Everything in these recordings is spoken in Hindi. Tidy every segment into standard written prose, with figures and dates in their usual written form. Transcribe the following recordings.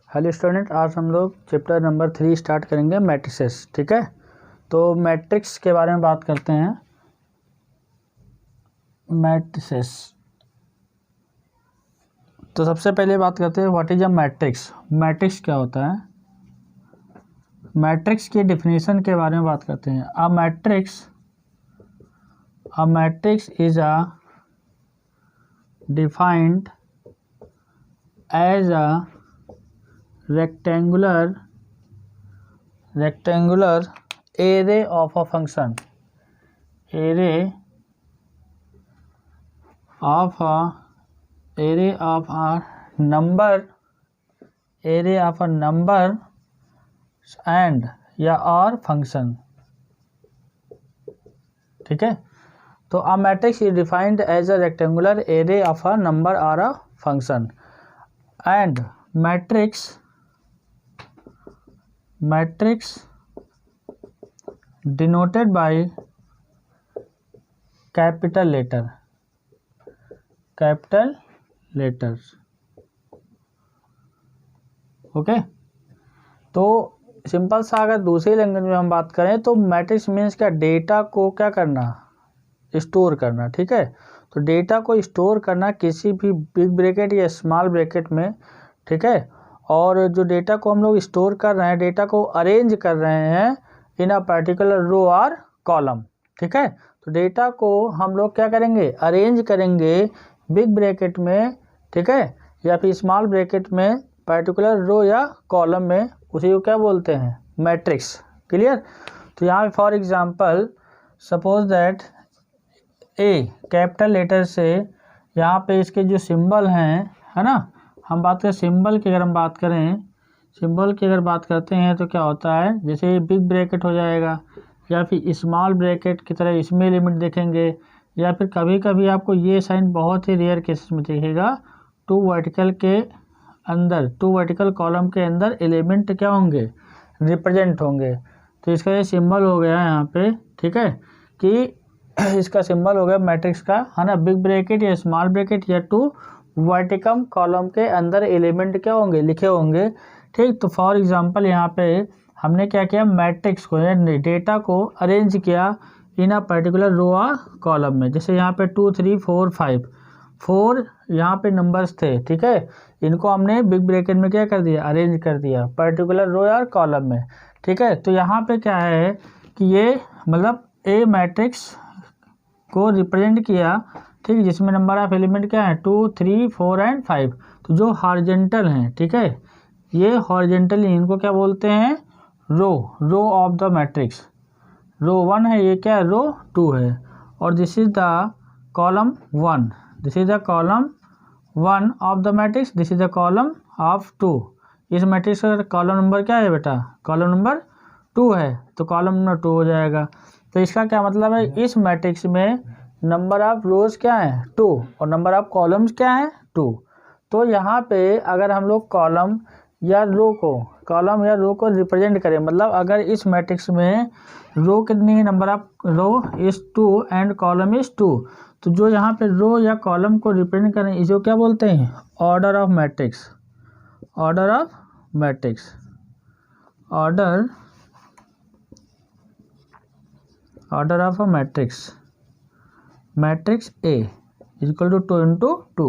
हेलो स्टूडेंट, आज हम लोग चैप्टर नंबर 3 स्टार्ट करेंगे मैट्रिसेस। ठीक है, तो मैट्रिक्स के बारे में बात करते हैं। मैट्रिसेस, तो सबसे पहले बात करते हैं what is a matrix. Matrix क्या होता है? मैट्रिक्स की डेफिनेशन के बारे में बात करते हैं। A matrix is a defined as a rectangular array of a function, array of a number and या और function। ठीक है, तो a matrix is defined as a rectangular array of a number or a function and matrix denoted by capital letters। Okay, तो सिंपल सा अगर दूसरी लैंग्वेज में हम बात करें तो मैट्रिक्स मीन्स क्या? डेटा को क्या करना? स्टोर करना। ठीक है, तो डेटा को स्टोर करना किसी भी बिग ब्रैकेट या स्मॉल ब्रैकेट में। ठीक है, और जो डेटा को हम लोग स्टोर कर रहे हैं, डेटा को अरेंज कर रहे हैं इन अ पर्टिकुलर रो और कॉलम। ठीक है, तो डेटा को हम लोग क्या करेंगे? अरेंज करेंगे बिग ब्रैकेट में, ठीक है, या फिर स्मॉल ब्रैकेट में, पर्टिकुलर रो या कॉलम में। उसी को क्या बोलते हैं? मैट्रिक्स। क्लियर? तो यहाँ पे for example suppose that A capital letter से यहाँ पे इसके जो सिंबल हैं, है ना, हम बात करें सिंबल की। अगर हम बात करें सिंबल की, अगर बात करते हैं तो क्या होता है? जैसे बिग ब्रैकेट हो जाएगा या फिर स्मॉल ब्रैकेट की तरह इसमें लिमिट देखेंगे, या फिर कभी कभी आपको ये साइन बहुत ही रेयर केसेस में दिखेगा, टू वर्टिकल कॉलम के अंदर एलिमेंट क्या होंगे? रिप्रेजेंट होंगे। तो इसका ये सिंबल हो गया यहाँ पे, ठीक है, कि इसका सिंबल हो गया मैट्रिक्स का, है ना, बिग ब्रैकेट या स्मॉल ब्रैकेट या टू वर्टिकल कॉलम के अंदर एलिमेंट क्या होंगे? लिखे होंगे। ठीक, तो फॉर एग्जांपल यहाँ पे हमने क्या किया? मैट्रिक्स को, डेटा को अरेंज किया इन अ पर्टिकुलर रो और कॉलम में। जैसे यहाँ पे 2 3 4 5 4 यहाँ पे नंबर्स थे। ठीक है, इनको हमने बिग ब्रैकेट में क्या कर दिया? अरेंज कर दिया पर्टिकुलर रो और कॉलम में। ठीक है, तो यहाँ पे क्या है कि ये मतलब ए मैट्रिक्स को रिप्रेजेंट किया, ठीक, जिसमें नंबर ऑफ एलिमेंट क्या है? 2 3 4 एंड 5। तो जो हॉरिजेंटल हैं, ठीक है, ये हॉरिजेंटली, इनको क्या बोलते हैं? Row of the matrix. Row 1 है, ये क्या है? रो 2 है, और this is the column 1, this is the column 1 of the matrix, this is the column of 2। इस मैट्रिक्स का कॉलम नंबर क्या है बेटा? कॉलम नंबर 2 है, तो कॉलम नंबर 2 हो जाएगा। तो इसका क्या मतलब है? इस मैट्रिक्स में नंबर ऑफ रोज क्या है? 2, और नंबर ऑफ कॉलम्स क्या है? 2। तो यहाँ पे अगर हम लोग कॉलम या रो को रिप्रेजेंट करें, मतलब अगर इस मैट्रिक्स में रो कितनी है? Number of row is 2 and column is 2। तो जो यहाँ पे रो या कॉलम को रिप्रेजेंट करें, इसको क्या बोलते हैं? Order of matrix. Order of a matrix A is equal to 2 into 2।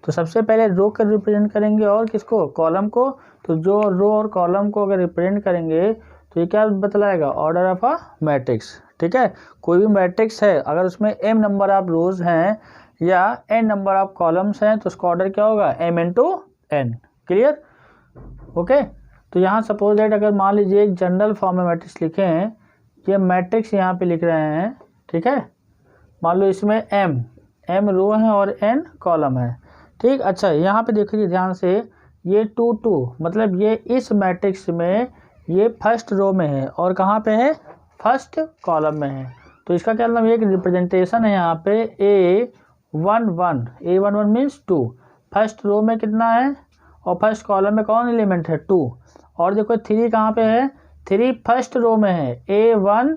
तो सबसे पहले रो को रिप्रेजेंट करेंगे और किसको? कॉलम को। तो जो रो और कॉलम को अगर रिप्रेजेंट करेंगे तो ये क्या बतलाएगा? Order of a matrix. ठीक है, कोई भी मैट्रिक्स है अगर उसमें m नंबर ऑफ रोज हैं या n नंबर ऑफ कॉलम्स हैं तो उसका ऑर्डर क्या होगा? m into n। Clear? Okay, तो यहाँ सपोज दैट अगर मान लीजिए एक जनरल फॉर्म में मैट्रिक्स लिखे हैं, ये मैट्रिक्स यहाँ पे लिख रहे हैं, ठीक है, मान लो इसमें m रो है और n कॉलम है। ठीक, अच्छा यहाँ पे देखिए ध्यान से, ये 2 2 मतलब ये इस मैट्रिक्स में ये फर्स्ट रो में है और कहाँ पे है? फर्स्ट कॉलम में है। तो इसका क्या मतलब? एक रिप्रेजेंटेशन है यहाँ पे A11 मीन्स 2। फर्स्ट रो में कितना है और फर्स्ट कॉलम में कौन एलिमेंट है? 2। और देखो 3 कहाँ पे है? 3 फर्स्ट रो में है। A1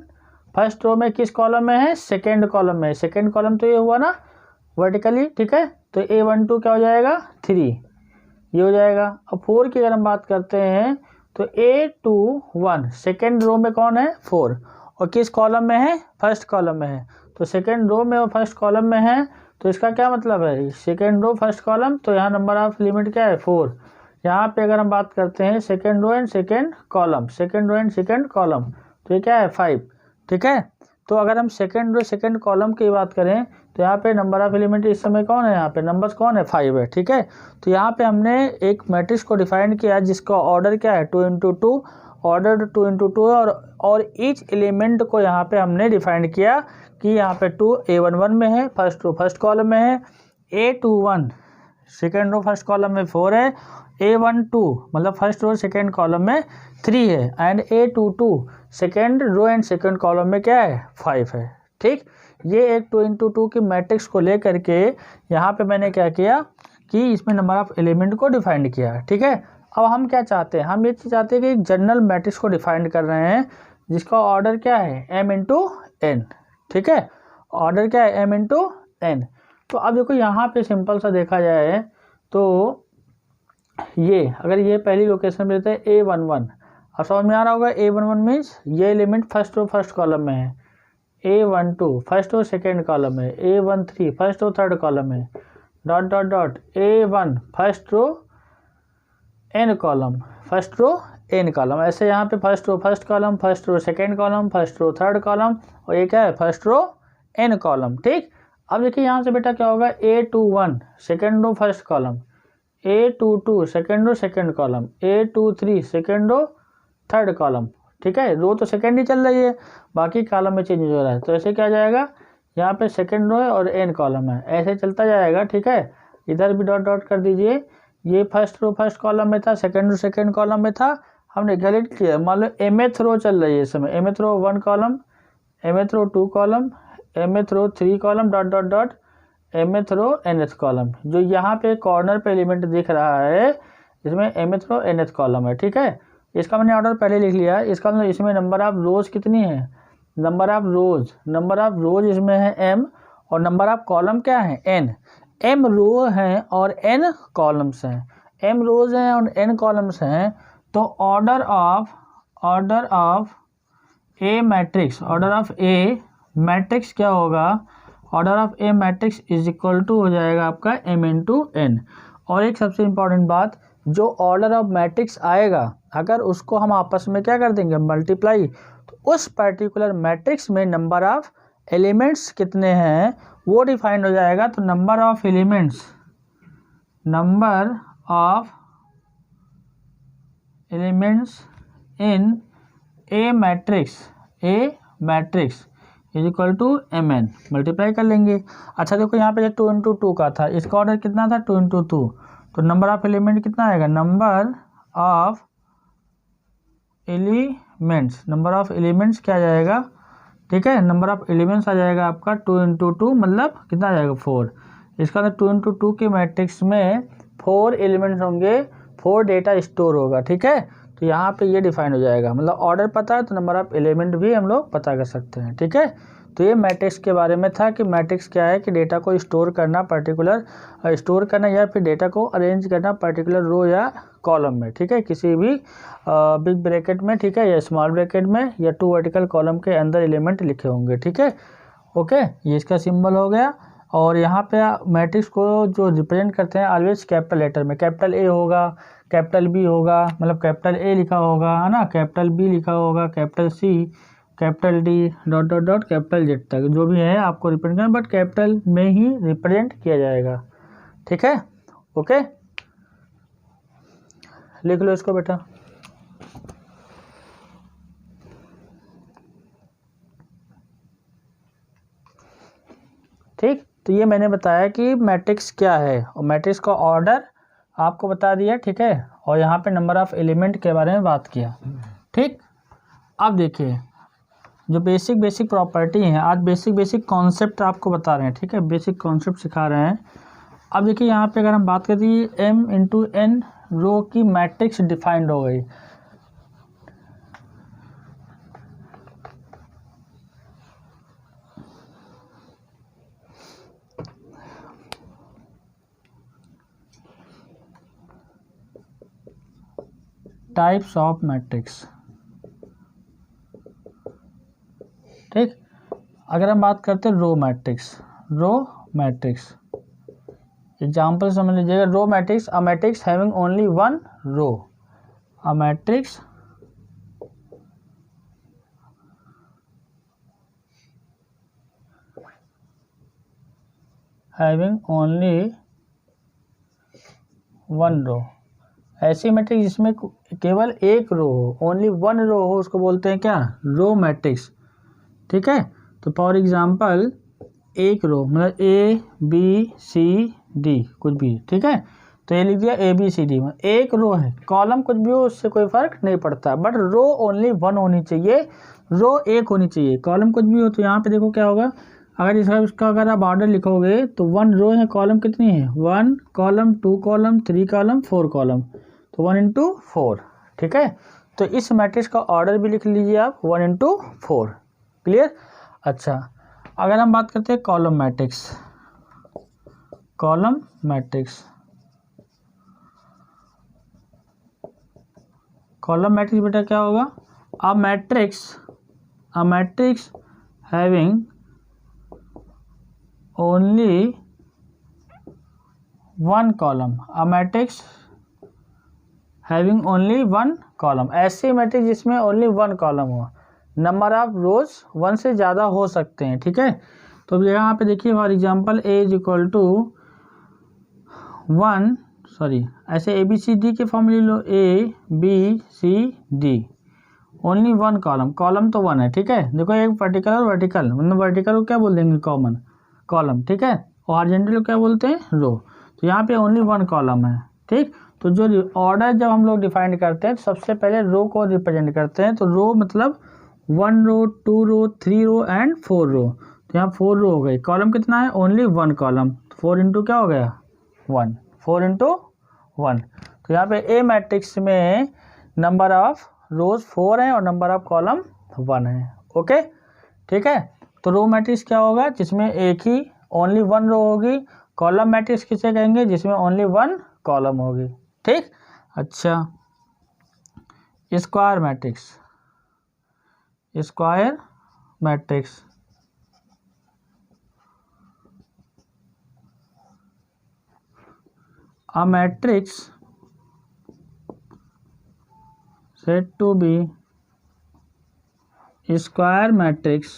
फर्स्ट रो में किस कॉलम में है? सेकेंड कॉलम में। सेकेंड कॉलम तो ये हुआ ना वर्टिकली, ठीक है, तो A12 क्या हो जाएगा? 3। ये हो जाएगा। अब 4 की अगर हम बात करते हैं तो A21 सेकेंड रो में कौन है 4, और किस कॉलम में है फर्स्ट कॉलम में है, तो सेकेंड रो में और फर्स्ट कॉलम में है, तो इसका क्या मतलब है सेकेंड रो फर्स्ट कॉलम, तो यहाँ नंबर ऑफ एलिमेंट क्या है 4। यहाँ पे अगर हम बात करते हैं second row and second column, second row and second column, तो ये क्या है 5, ठीक है। तो अगर हम सेकेंड रो सेकेंड कॉलम की बात करें तो यहाँ पे नंबर ऑफ एलिमेंट इस समय कौन है, यहाँ पे नंबर्स कौन है 5 है, ठीक है। तो यहाँ पे हमने एक मैट्रिक्स को डिफाइन किया जिसका ऑर्डर क्या है 2 × 2, ऑर्डर 2 × 2 और ईच एलिमेंट को यहाँ पे हमने डिफाइन किया कि यहाँ पे 2 A11 में है, फर्स्ट रो फर्स्ट कॉलम में है, A21 second row first column में 4 है, A12 मतलब फर्स्ट रो सेकेंड कॉलम में 3 है, and A22 second row and second column में क्या है 5 है, ठीक। ये एक 2 × 2 की मैट्रिक्स को लेकर के यहाँ पे मैंने क्या किया कि इसमें नंबर ऑफ एलिमेंट को डिफाइंड किया, ठीक है। अब हम क्या चाहते हैं, हम ये चाहते हैं कि एक जनरल मैट्रिक्स को डिफाइंड कर रहे हैं जिसका ऑर्डर क्या है m × n, ठीक है। ऑर्डर क्या है m × n। तो अब देखो यहाँ पे सिंपल सा देखा जाए तो ये अगर ये पहली लोकेशन पे रहता है A11, अब समझ में आ रहा होगा A11 मीन्स ये element first row first column में है, A12 first row second column है, A13 first row third column है, dot dot dot A1 first row n column, first row n column, ऐसे यहाँ पे first row first column, first row second column, first row third column, और ये क्या है फर्स्ट रो n कॉलम, ठीक। अब देखिए यहाँ से बेटा क्या होगा A21 second row first column, A22 second row second column, A23 second row third column, ठीक है। रो तो सेकेंड ही चल रही है, बाकी कॉलम में चेंज हो रहा है, तो ऐसे क्या जाएगा यहाँ पे सेकेंड रो है और n कॉलम है, ऐसे चलता जाएगा, ठीक है। इधर भी डॉट डॉट कर दीजिए, ये फर्स्ट रो फर्स्ट कॉलम में था, सेकेंड रो सेकेंड कॉलम में था, हमने गलत किया। मान लो mth रो चल रही है इस समय, mth रो 1 कॉलम, mth रो 2 कॉलम, mth रो 3 column, dot dot dot mth रो nth कॉलम, जो यहाँ पे कॉर्नर पे एलिमेंट दिख रहा है इसमें mth रो nth कॉलम है, ठीक है। इसका मैंने ऑर्डर पहले लिख लिया है, इसका मतलब इसमें नंबर ऑफ रोज कितनी है, नंबर ऑफ रोज इसमें है m, और नंबर ऑफ कॉलम क्या है n, m रो हैं और n कॉलम्स हैं, m रोज हैं और n कॉलम्स हैं, तो ऑर्डर ऑफ ए मैट्रिक्स क्या होगा, order of A matrix is equal to हो जाएगा आपका m × n। और एक सबसे इम्पॉर्टेंट बात, जो ऑर्डर ऑफ मैट्रिक्स आएगा अगर उसको हम आपस में क्या कर देंगे मल्टीप्लाई, तो उस पर्टिकुलर मैट्रिक्स में नंबर ऑफ एलिमेंट्स कितने हैं वो डिफाइन हो जाएगा। तो number of elements in a matrix is equal to mn, multiply कर लेंगे। अच्छा देखो यहाँ पे 2 × 2 का था, इसका ऑर्डर कितना था 2 × 2, तो नंबर ऑफ एलिमेंट कितना आएगा, नंबर ऑफ एलिमेंट्स क्या आ जाएगा, ठीक है। नंबर ऑफ एलिमेंट्स आ जाएगा आपका 2 × 2 मतलब कितना आ जाएगा 4। इसका मतलब 2 × 2 के मैट्रिक्स में 4 एलिमेंट्स होंगे, 4 डेटा स्टोर होगा, ठीक है। तो यहाँ पे ये डिफाइन हो जाएगा, मतलब ऑर्डर पता है तो नंबर ऑफ एलिमेंट भी हम लोग पता कर सकते हैं, ठीक है। तो ये मैट्रिक्स के बारे में था कि मैट्रिक्स क्या है कि डेटा को स्टोर करना या फिर डेटा को अरेंज करना पर्टिकुलर रो या कॉलम में, ठीक है, किसी भी बिग ब्रैकेट में, ठीक है, या स्मॉल ब्रैकेट में, या 2 वर्टिकल कॉलम के अंदर एलिमेंट लिखे होंगे, ठीक है। ओके, ये इसका सिंबल हो गया। और यहाँ पे मैट्रिक्स को जो रिप्रेजेंट करते हैं ऑलवेज कैपिटल लेटर में, कैपिटल ए होगा, कैपिटल बी होगा, मतलब कैपिटल ए लिखा होगा है ना, कैपिटल बी लिखा होगा, capital C, capital D, dot dot dot capital Z तक जो भी है आपको रिप्रेजेंट करना, बट कैपिटल में ही रिप्रेजेंट किया जाएगा, ठीक है। ओके, लिख लो इसको बेटा। ठीक, तो ये मैंने बताया कि मैट्रिक्स क्या है और मैट्रिक्स का ऑर्डर आपको बता दिया, ठीक है, और यहाँ पे नंबर ऑफ एलिमेंट के बारे में बात किया, ठीक। अब देखिए जो बेसिक प्रॉपर्टी हैं, आज बेसिक कॉन्सेप्ट आपको बता रहे हैं, ठीक है, बेसिक कॉन्सेप्ट सिखा रहे हैं। अब देखिए यहाँ पे अगर हम बात करें m × n रो की मैट्रिक्स डिफाइंड हो गई। Types of matrix. ठीक, अगर हम बात करते हैं row matrix, row matrix example समझ लीजिएगा। Row matrix, a matrix having only one row, a matrix having only one row, ऐसी मैट्रिक्स जिसमें केवल एक रो हो, ओनली वन रो हो, उसको बोलते हैं क्या, रो मैट्रिक्स। ठीक है, तो फॉर एग्जांपल एक रो मतलब ए बी सी डी कुछ भी, ठीक है, तो ये लिख दिया ए बी सी डी में एक रो है, कॉलम कुछ भी हो उससे कोई फर्क नहीं पड़ता, बट रो ओनली वन होनी चाहिए, रो एक होनी चाहिए, कॉलम कुछ भी हो। तो यहाँ पे देखो क्या होगा, अगर इसका अगर आप ऑर्डर लिखोगे तो वन रो है, कॉलम कितनी है, one column, two column, three column, four column, तो वन इंटू फोर। ठीक है, तो इस मैट्रिक्स का ऑर्डर भी लिख लीजिए आप, वन इंटू फोर। क्लियर। अच्छा, अगर हम बात करते हैं column matrix, column matrix, column matrix बेटा क्या होगा, अ matrix having only one column, अ matrix having only one column, ऐसी मैट्रिक्स जिसमें ओनली वन कॉलम हो, नंबर ऑफ रोज वन से ज़्यादा हो सकते हैं। ठीक है, तो यहाँ पे देखिए for example A is equal to one, sorry ऐसे ए बी सी डी के फॉर्म ले लो, A B C D, only one column, column तो वन है। ठीक है, देखो एक वर्टिकल और वर्टिकल, मतलब वर्टिकल को क्या बोल देंगे, कॉमन कॉलम, ठीक है, और हॉरिजॉन्टल को क्या बोलते हैं, रो। तो यहाँ पे ओनली वन कॉलम है। ठीक, तो जो ऑर्डर जब हम लोग डिफाइन करते हैं तो सबसे पहले रो को रिप्रेजेंट करते हैं, तो रो मतलब one row, two row, three row and four row, तो यहाँ फोर रो हो गई, कॉलम कितना है, ओनली वन कॉलम, तो फोर इंटू क्या हो गया, वन, फोर इंटू वन। तो यहाँ पे ए मैट्रिक्स में नंबर ऑफ रोज फोर है और नंबर ऑफ कॉलम वन है। ओके, ठीक है, तो रो मैट्रिक्स क्या होगा, जिसमें एक ही ओनली वन रो होगी, कॉलम मैट्रिक्स किसे कहेंगे, जिसमें ओनली वन कॉलम होगी। ठीक, अच्छा, square matrix, square matrix, a matrix said to be square matrix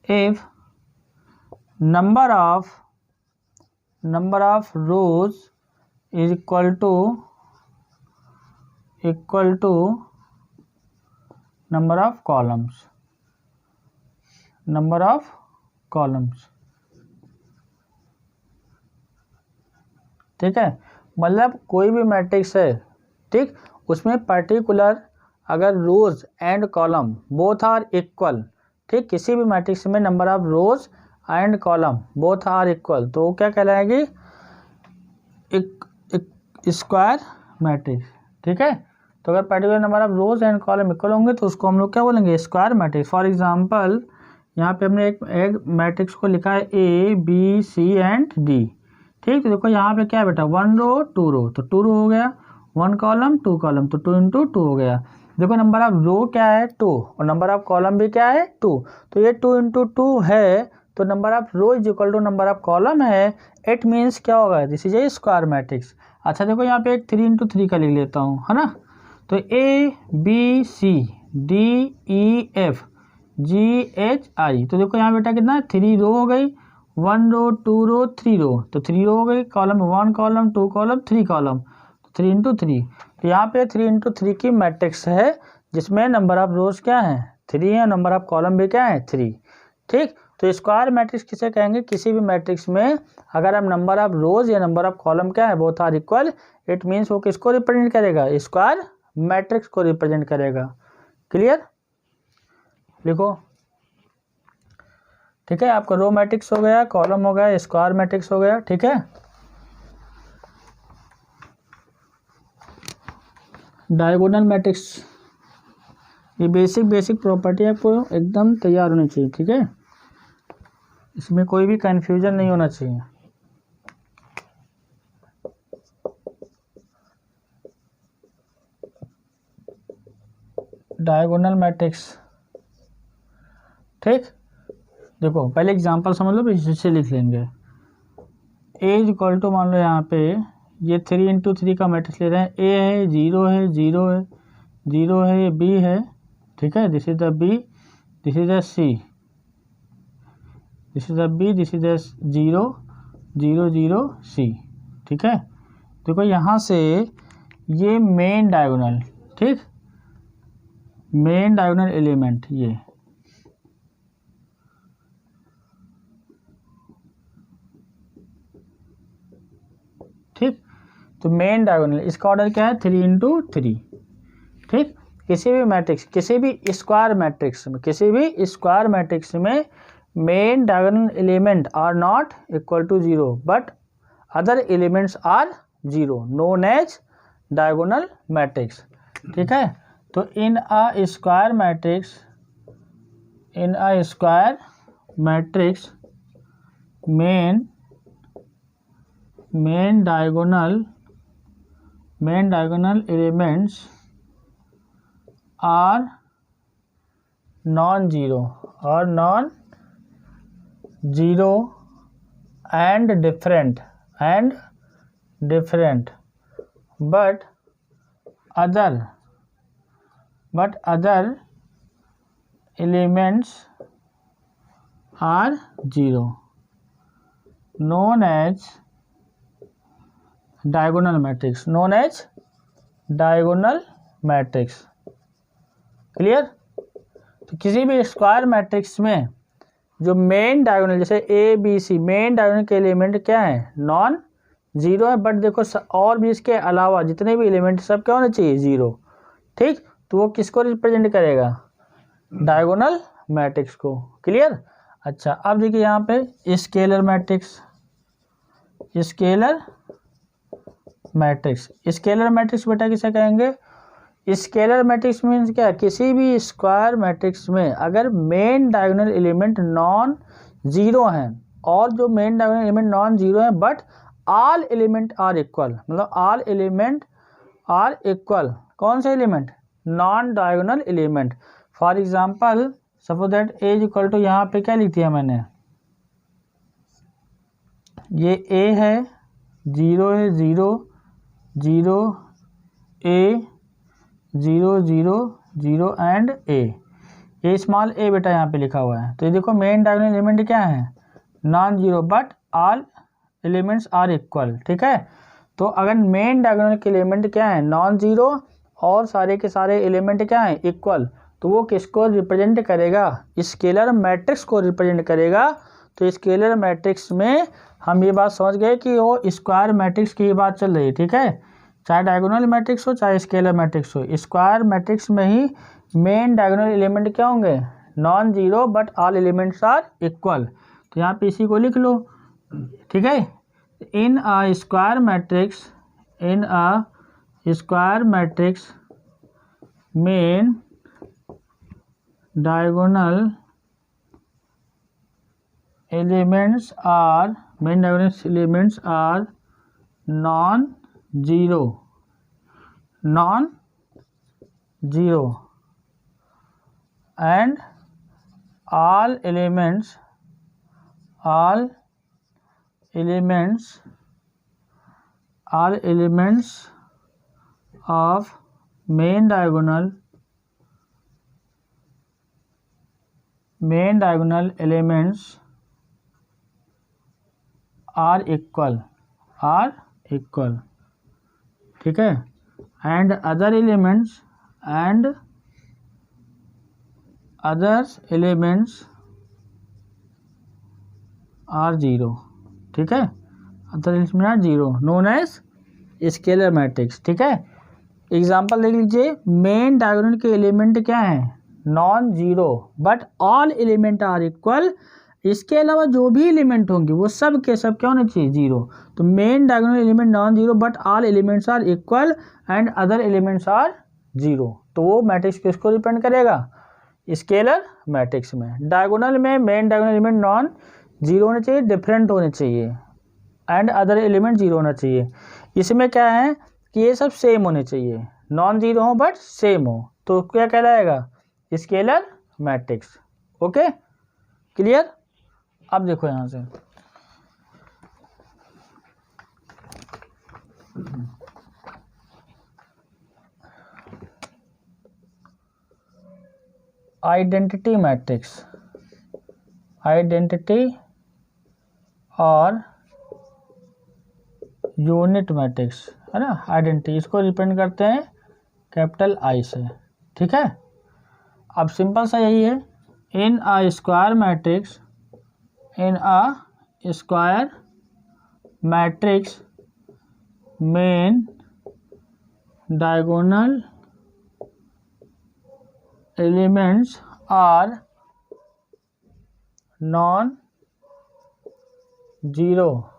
if number of rows is equal to number of columns, ठीक है, मतलब कोई भी मैट्रिक्स है, ठीक, उसमें पर्टिकुलर अगर rows and column both are equal, ठीक, किसी भी मैट्रिक्स में number of rows and column both are equal, तो क्या कहलाएगी, स्क्वायर मैट्रिक्स। ठीक है, तो अगर particular number of rows and column equal होंगे तो उसको हम लोग क्या बोलेंगे, स्क्वायर मैट्रिक्स। फॉर एग्जांपल यहाँ पे हमने एक मैट्रिक्स को लिखा है A B C and D. ठीक, तो देखो यहाँ पे क्या है बेटा, वन रो टू रो, तो टू रो हो गया, वन कॉलम टू कॉलम, तो टू इंटू टू हो गया। देखो नंबर ऑफ रो क्या है, टू, और नंबर ऑफ कॉलम भी क्या है, टू, तो ये टू इंटू टू है, तो number of row is equal to number of column है, इट मीन्स क्या होगा, this is a square matrix. अच्छा देखो यहाँ पे एक थ्री इंटू थ्री का लिख लेता हूँ, है ना, तो A B C D E F G H I, तो देखो यहाँ बेटा कितना, थ्री रो हो गई, one row two row three row, तो थ्री रो हो गई, column one column two column three column, तो थ्री इंटू थ्री, तो यहाँ पे थ्री इंटू थ्री की मैट्रिक्स है जिसमें नंबर ऑफ रोज क्या है, थ्री है, नंबर ऑफ कॉलम भी क्या है, थ्री। ठीक, तो स्क्वायर मैट्रिक्स किसे कहेंगे, किसी भी मैट्रिक्स में अगर हम नंबर ऑफ रोज या नंबर ऑफ कॉलम क्या है, both are equal, it means वो किसको रिप्रेजेंट करेगा, स्क्वायर मैट्रिक्स को रिप्रेजेंट करेगा। क्लियर, लिखो। ठीक है, आपका रो मैट्रिक्स हो गया, कॉलम हो गया, स्क्वायर मैट्रिक्स हो गया। ठीक है, डायगोनल मैट्रिक्स, ये बेसिक प्रॉपर्टी आपको एकदम तैयार होनी चाहिए। ठीक है, इसमें कोई भी कंफ्यूजन नहीं होना चाहिए। Diagonal matrix. ठीक, देखो पहले एग्जांपल समझ लो, फिर इसे लिख लेंगे। ए इज इक्वल टू, मान लो यहाँ पे ये 3 × 3 का मैट्रिक्स ले रहे हैं। ए है, 0 है, 0 है, 0 है, ये बी है, ठीक है, this is the B, this is the C, this is the B, this is the 0, 0, 0, C. ठीक है, देखो यहाँ से ये मेन डायगोनल, ठीक, मेन डायगोनल एलिमेंट ये, ठीक, तो मेन डायगोनल इसका ऑर्डर क्या है 3 × 3। ठीक, किसी भी मैट्रिक्स, किसी भी स्क्वायर मैट्रिक्स में, किसी भी स्क्वायर मैट्रिक्स में main diagonal element are not equal to 0 but other elements are 0, known as diagonal matrix. ठीक है, तो in a square matrix, in a square matrix main diagonal elements are non zero and different but other elements are 0, known as diagonal matrix, clear. तो किसी भी स्क्वायर मैट्रिक्स में जो मेन डायगोनल, जैसे A B C, main diagonal के एलिमेंट क्या है, नॉन जीरो है, बट देखो और भी इसके अलावा जितने भी एलिमेंट सब क्या होना चाहिए, 0। ठीक, तो वो किसको रिप्रेजेंट करेगा, डायगोनल मैट्रिक्स को। क्लियर। अच्छा, अब देखिए यहाँ पे स्केलर मैट्रिक्स, स्केलर मैट्रिक्स बेटा किसे कहेंगे, स्केलर मैट्रिक्स मीन्स क्या, किसी भी स्क्वायर मैट्रिक्स में अगर main diagonal element non zero हैं, और जो main diagonal element non zero हैं but all element are equal, मतलब ऑल एलिमेंट आर इक्वल, कौन सा element, non diagonal element. For example suppose that A is equal to, यहाँ पे क्या लिख दिया मैंने, ये ए है, 0 है, 0, 0, ए, 0, 0, 0 एंड ए स्मॉल ए बेटा यहाँ पे लिखा हुआ है। तो ये देखो मेन डायगोनल एलिमेंट क्या है, non zero but all elements are equal. ठीक है, तो अगर मेन डायगोनल के एलिमेंट क्या है, नॉन जीरो, और सारे के सारे एलिमेंट क्या है, इक्वल, तो वो किसको रिप्रेजेंट करेगा, स्केलर मैट्रिक्स को रिप्रेजेंट करेगा। तो स्केलर मैट्रिक्स में हम ये बात समझ गए कि वो स्क्वायर मैट्रिक्स की बात चल रही है। ठीक है, चाहे डायगोनल मैट्रिक्स हो चाहे स्केलर मैट्रिक्स हो, स्क्वायर मैट्रिक्स में ही मेन डायगोनल एलिमेंट क्या होंगे, non zero but all elements are equal. तो यहाँ पे इसी को लिख लो। ठीक है, in a square matrix main diagonal elements are non zero and all elements of main diagonal elements are equal। ठीक है, and other elements are 0। ठीक है, other elements are 0, known as scalar matrix. ठीक है, एग्जांपल देख लीजिए, मेन डायगोनल के एलिमेंट क्या है, non zero but all element are equal, इसके अलावा जो भी एलिमेंट होंगे वो सब के सब क्या होने चाहिए, 0। तो main diagonal element non zero but all elements are equal and other elements are 0, तो वो मैट्रिक्स किसको रिप्रेजेंट करेगा, स्केलर मैट्रिक्स में। डायगोनल में main diagonal element non zero होने चाहिए, डिफरेंट होने चाहिए, एंड अदर एलिमेंट 0 होना चाहिए। इसमें क्या है कि ये सब सेम होने चाहिए, नॉन जीरो हो बट सेम हो। तो क्या कहलाएगा, स्केलर मैट्रिक्स। Okay clear. अब देखो यहाँ से आइडेंटिटी मैट्रिक्स, आइडेंटिटी और यूनिट मैट्रिक्स है ना। आइडेंटिटी इसको रिप्रेजेंट करते हैं कैपिटल आई से, ठीक है। अब सिंपल सा यही है, in a square matrix, in a square matrix main diagonal elements are non-zero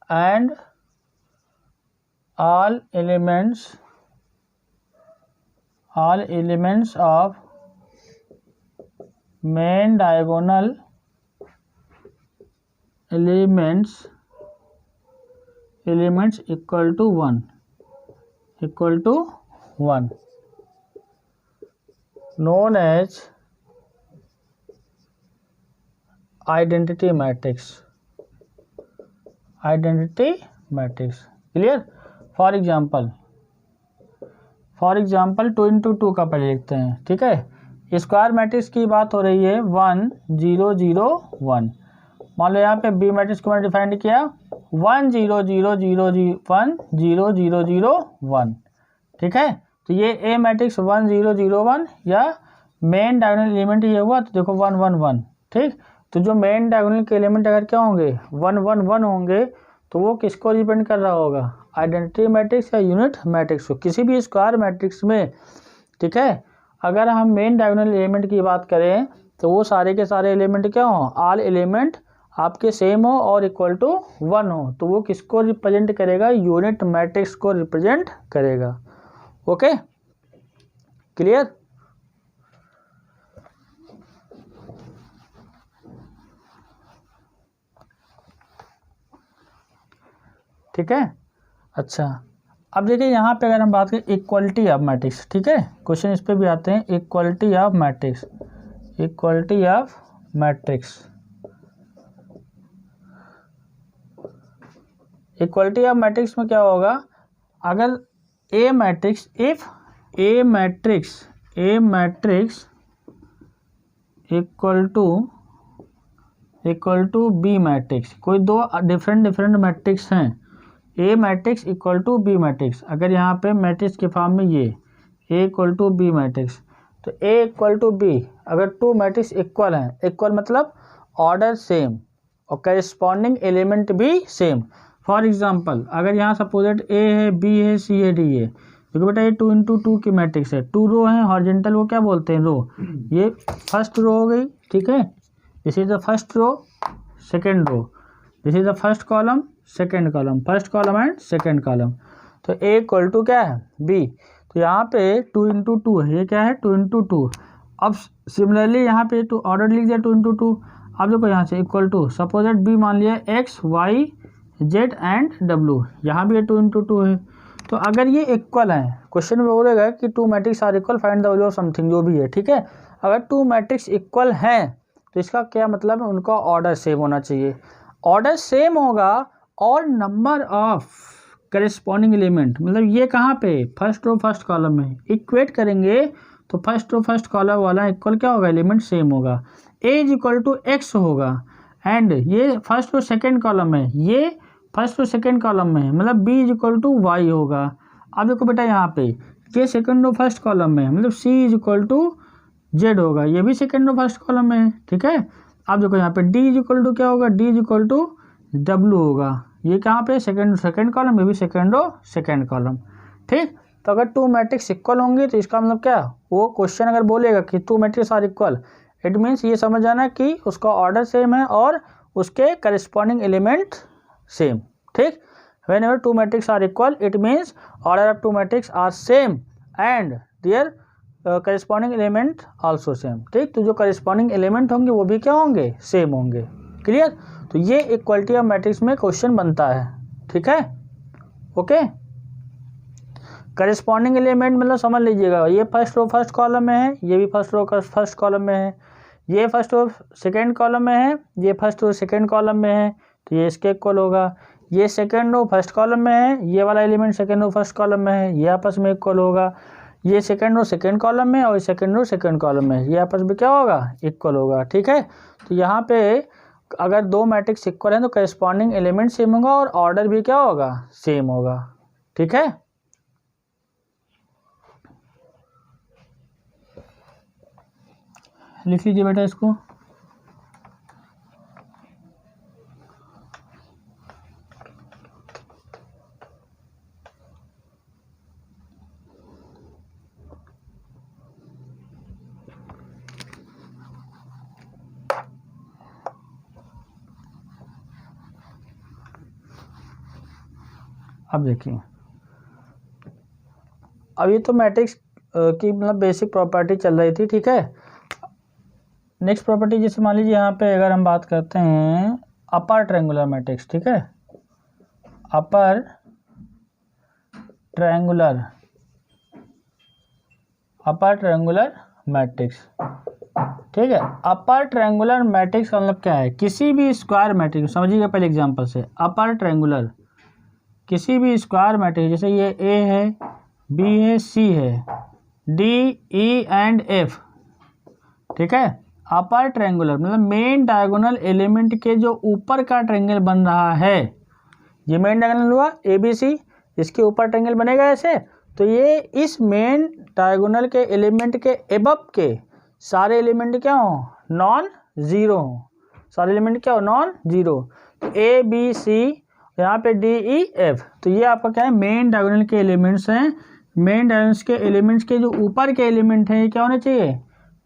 and all elements of main diagonal elements equal to 1 known as identity matrix, identity matrix। Clear. For example 2 into 2 का पहले लिखते हैं, ठीक है। स्क्वायर मैट्रिक्स की बात हो रही है 1 0 0 1। मान लो यहाँ पे बी मैट्रिक्स को मैंने डिफाइन किया 1 0 0 0 1 0 0 0 1, ठीक है। तो ये ए मैट्रिक्स 1 0 0 1 या मेन डायगोनल एलिमेंट ये हुआ, तो देखो 1 1 1, ठीक। तो जो मेन डायगोनल के एलिमेंट अगर क्या होंगे 1 1 1 होंगे, तो वो किसको रिप्रेजेंट कर रहा होगा, आइडेंटिटी मैट्रिक्स या यूनिट मैट्रिक्स को। किसी भी स्क्वायर मैट्रिक्स में, ठीक है, अगर हम मेन डायगोनल एलिमेंट की बात करें तो वो सारे के सारे एलिमेंट क्या हो, ऑल एलिमेंट आपके सेम हो और इक्वल टू 1 हो, तो वो किसको रिप्रेजेंट करेगा, यूनिट मैट्रिक्स को रिप्रेजेंट करेगा। Okay clear. ठीक है। अच्छा अब देखिए यहाँ पे अगर हम बात करें इक्वलिटी ऑफ मैट्रिक्स, ठीक है, क्वेश्चन इस पे भी आते हैं, equality of matrix, equality of matrix. Equality of matrix में क्या होगा, अगर A matrix, if A matrix equal to B matrix, कोई दो डिफरेंट मैट्रिक्स हैं, A matrix equal to B matrix, अगर यहाँ पे मैट्रिक्स के फॉर्म में ये A equal to B matrix, तो ए इक्वल टू बी, अगर टू मैट्रिक्स इक्वल हैं, इक्वल मतलब ऑर्डर सेम और करेस्पॉन्डिंग एलिमेंट भी सेम। फॉर एग्जांपल अगर यहाँ सपोजेट ए है, बी है, सी है, डी है, देखो बेटा ये 2 into 2 की मैट्रिक्स है, 2 रो है, हॉरिजॉन्टल वो क्या बोलते हैं, रो। ये फर्स्ट रो हो गई, ठीक है, this is the first row, second row, this is the first column, second column, first column and second column. तो ए इक्वल टू क्या है, बी, तो यहाँ पे 2 into 2 है, ये क्या है 2 into 2। अब सिमिलरली यहाँ पे टू ऑर्डर लिख दिया 2 into 2। अब देखो यहाँ से इक्वल टू सपोजेट बी मान लिया X Y Z and W, यहाँ भी ये 2 into 2 है। तो अगर ये इक्वल है, क्वेश्चन में बोलेगा कि 2 matrix are equal, find the value of something, जो भी है, ठीक है। अगर 2 मैट्रिक्स इक्वल हैं तो इसका क्या मतलब है, उनका ऑर्डर सेम होना चाहिए। ऑर्डर सेम होगा और नंबर ऑफ करेस्पॉन्डिंग एलिमेंट, मतलब ये कहाँ पे, फर्स्ट रो फर्स्ट कॉलम में इक्वेट करेंगे तो फर्स्ट रो फर्स्ट कॉलम वाला इक्वल क्या होगा, एलिमेंट सेम होगा। A is equal to X होगा एंड ये फर्स्ट रो सेकेंड कॉलम है, ये फर्स्ट रो सेकेंड कॉलम में है, मतलब B is equal to Y होगा। अब देखो बेटा यहाँ पे ये सेकेंड रो फर्स्ट कॉलम में है, मतलब सी इज इक्वल टू जेड होगा, ये भी सेकेंड रो फर्स्ट कॉलम में है, ठीक है। अब देखो यहाँ पे डी इज इक्वल टू क्या होगा, D is equal to W होगा, ये कहाँ पे सेकेंड कॉलम, ये भी सेकेंड रो सेकेंड कॉलम, ठीक। तो अगर 2 मैट्रिक्स इक्वल होंगे तो इसका मतलब क्या, वो क्वेश्चन अगर बोलेगा कि 2 matrix are equal, it means ये समझ जाना कि उसका ऑर्डर सेम है और उसके करेस्पॉन्डिंग एलिमेंट सेम, ठीक। whenever 2 matrices are equal it means order of 2 matrices are same and their corresponding element also same, ठीक। तो जो corresponding element होंगे वो भी क्या होंगे, सेम होंगे, क्लियर। तो ये इक्वलिटी ऑफ मैट्रिक्स में क्वेश्चन बनता है, ठीक है, ओके। करेस्पॉन्डिंग एलिमेंट मतलब समझ लीजिएगा, ये फर्स्ट रो फर्स्ट कॉलम में है, ये भी फर्स्ट रो फर्स्ट कॉलम में है, ये फर्स्ट रो सेकेंड कॉलम में है, ये फर्स्ट रो सेकेंड कॉलम में है, तो ये इसके इक्वल होगा। ये सेकेंड रो फर्स्ट कॉलम में है, ये वाला element second row first column में है, ये आपस में इक्वल होगा। ये सेकेंड रो सेकेंड कॉलम में और ये सेकेंड रो सेकेंड कॉलम में, ये आपस में क्या होगा, इक्वल होगा। ठीक है, तो यहाँ पे अगर दो मैट्रिक्स इक्वल हैं तो करेस्पॉन्डिंग एलिमेंट सेम होगा और ऑर्डर भी क्या होगा, सेम होगा। ठीक है, लिख लीजिए बेटा इसको। अब देखिए, अब ये तो मैट्रिक्स की मतलब बेसिक प्रॉपर्टी चल रही थी। ठीक है, नेक्स्ट प्रॉपर्टी जैसे मान लीजिए यहाँ पे अगर हम बात करते हैं अपर ट्रायंगुलर मैट्रिक्स। ठीक है, अपर ट्रायंगुलर मैट्रिक्स। ठीक है, अपर ट्रायंगुलर मैट्रिक्स का मतलब क्या है, किसी भी स्क्वायर मैट्रिक्स, समझिएगा पहले एग्जांपल से, अपर ट्रायंगुलर किसी भी स्क्वायर मैट्रिक्स, जैसे ये ए है, बी है, सी है, डी, ई एंड एफ। ठीक है, अपर ट्रायंगुलर मतलब मेन डायगोनल एलिमेंट के जो ऊपर का ट्रायंगल बन रहा है, ये मेन डायगोनल हुआ ए बी सी, इसके ऊपर ट्रायंगल बनेगा ऐसे, तो ये इस मेन डायगोनल के एलिमेंट के एबव के सारे एलिमेंट क्या हो, नॉन जीरो हो, सारे एलिमेंट क्या हो, नॉन जीरो। तो ए बी सी, यहाँ पे डी ई एफ, तो ये आपका क्या है, मेन डायगोनल के एलिमेंट्स हैं। मेन डायगोनल्स के एलिमेंट्स के जो ऊपर के एलिमेंट हैं ये क्या होने चाहिए,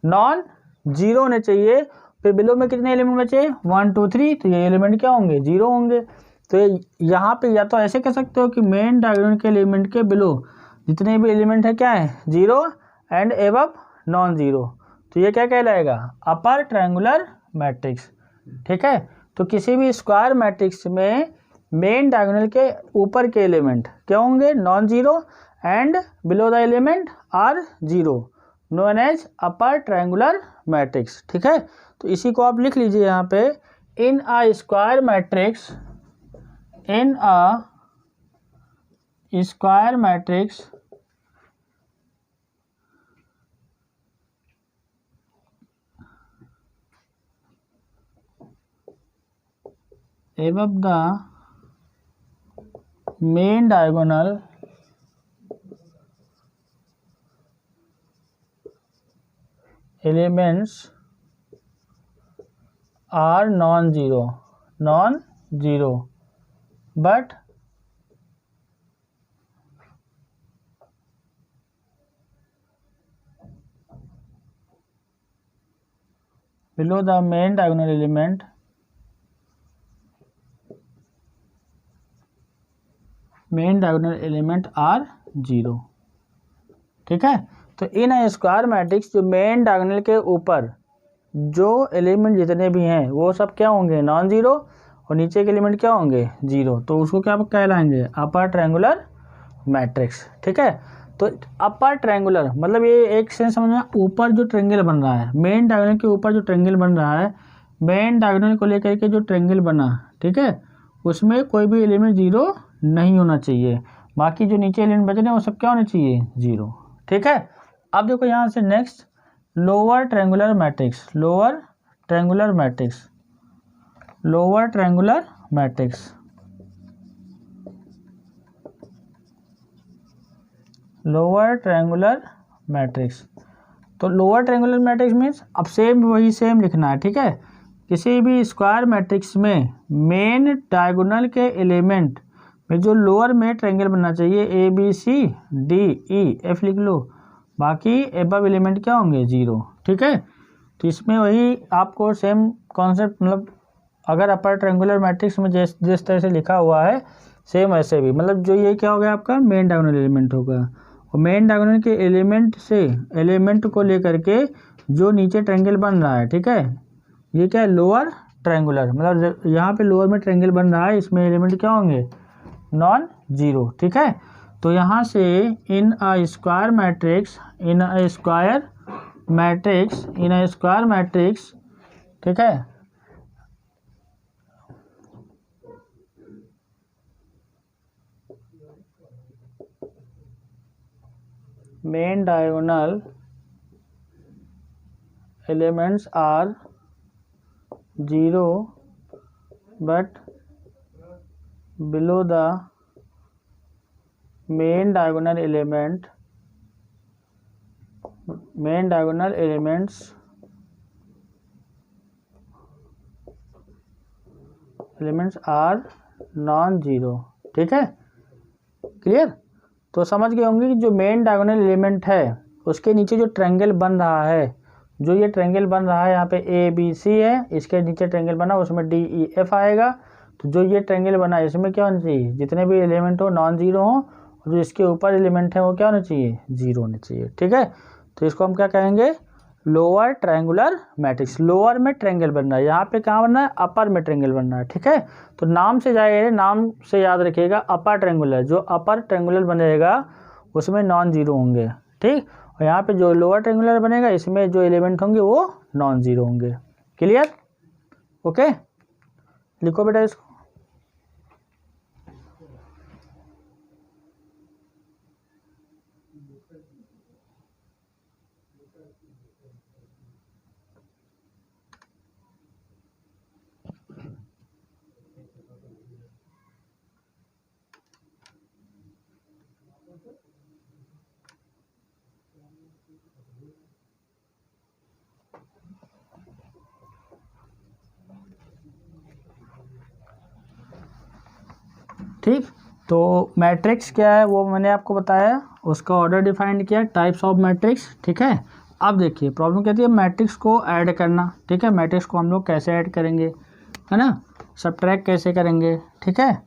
नॉन जीरो होने चाहिए। फिर बिलो में कितने एलिमेंट बचे, 1 2 3, तो ये एलिमेंट क्या होंगे, जीरो होंगे। तो यहाँ पे या तो ऐसे कह सकते हो कि मेन डायगोनल के एलिमेंट के बिलो जितने भी एलिमेंट है क्या है, zero and above non zero, तो ये क्या कहलाएगा, अपर ट्रायंगुलर मैट्रिक्स। ठीक है, तो किसी भी स्क्वायर मैट्रिक्स में मेन डायगोनल के ऊपर के एलिमेंट क्या होंगे, non zero and below the element are zero, known as upper triangular matrix. ठीक है, तो इसी को आप लिख लीजिए यहाँ पे, in a square matrix, in a square matrix above the main diagonal elements are non-zero but below the main diagonal element are zero. ठीक है, तो इन स्क्वायर मैट्रिक्स जो मेन डायगोनल के ऊपर जो एलिमेंट जितने भी हैं वो सब क्या होंगे, नॉन जीरो, और नीचे के एलिमेंट क्या होंगे, जीरो, तो उसको क्या कहलाएंगे, अपर ट्रायंगुलर मैट्रिक्स। ठीक है, तो अपर ट्रायंगुलर मतलब ये एक सेंस समझना, ऊपर जो ट्रायंगल बन रहा है, मेन डायगोनल के ऊपर जो ट्रायंगल बन रहा है, मेन डायगोनल को लेकर के जो ट्रायंगल बना, ठीक है, उसमें कोई भी एलिमेंट जीरो नहीं होना चाहिए, बाकी जो नीचे एलिमेंट बचे हैं वो सब क्या होने चाहिए, जीरो। ठीक है, अब देखो यहाँ से next lower triangular matrix, lower triangular matrix, lower triangular matrix, lower triangular matrix. तो लोअर ट्रायंगुलर मैट्रिक्स मीन्स अब सेम वही सेम लिखना है। ठीक है, किसी भी स्क्वायर मैट्रिक्स में मेन डायगोनल के एलिमेंट में जो लोअर में ट्रायंगल बनना चाहिए, A B C D E F लिख लो, बाकी एबव एलिमेंट क्या होंगे, जीरो। ठीक है, तो इसमें वही आपको सेम कॉन्सेप्ट, मतलब अगर अपर ट्रायंगुलर मैट्रिक्स में जिस तरह से लिखा हुआ है सेम ऐसे भी, मतलब जो ये क्या हो गया आपका मेन डायगोनल एलिमेंट होगा, और मेन डायगोनल के एलिमेंट से एलिमेंट को लेकर के जो नीचे ट्रायंगल बन रहा है, ठीक है, ये क्या है, लोअर ट्रायंगुलर, मतलब यहाँ पे लोअर में ट्रायंगल बन रहा है, इसमें एलिमेंट क्या होंगे, नॉन जीरो। ठीक है, तो यहाँ से इन अ स्क्वायर मैट्रिक्स, ठीक है, main diagonal elements are 0 but below the main diagonal elements are non-zero। ठीक है, क्लियर। तो समझ गए होंगे कि जो मेन डायगोनल एलिमेंट है उसके नीचे जो ट्रायंगल बन रहा है, जो ये ट्रायंगल बन रहा है यहाँ पे ABC है, इसके नीचे ट्रायंगल बना उसमें DEF आएगा। तो जो ये ट्रायंगल बना है इसमें क्या होना चाहिए, जितने भी एलिमेंट हो नॉन जीरो हो, और जो इसके ऊपर एलिमेंट है वो क्या होना चाहिए, जीरो होना चाहिए। ठीक है, तो इसको हम क्या कहेंगे, लोअर ट्रायंगुलर मैट्रिक्स। लोअर में ट्रायंगल बन रहा है, यहाँ पे कहाँ बनना है, अपर में ट्रायंगल बनना है। ठीक है, तो नाम से जाएगा, नाम से याद रखिएगा अपर ट्रायंगुलर, जो अपर ट्रायंगुलर बनेगा उसमें नॉन जीरो होंगे। ठीक, और यहाँ पे जो लोअर ट्रायंगुलर बनेगा इसमें जो एलिमेंट होंगे वो नॉन जीरो होंगे। क्लियर, ओके, लिखो बेटा इसको। ठीक, तो मैट्रिक्स क्या है वो मैंने आपको बताया, उसका ऑर्डर डिफाइंड किया, टाइप्स ऑफ मैट्रिक्स। ठीक है, अब देखिए प्रॉब्लम कहती है मैट्रिक्स को ऐड करना। ठीक है, मैट्रिक्स को हम लोग कैसे ऐड करेंगे, है ना, सबट्रैक्ट कैसे करेंगे। ठीक है,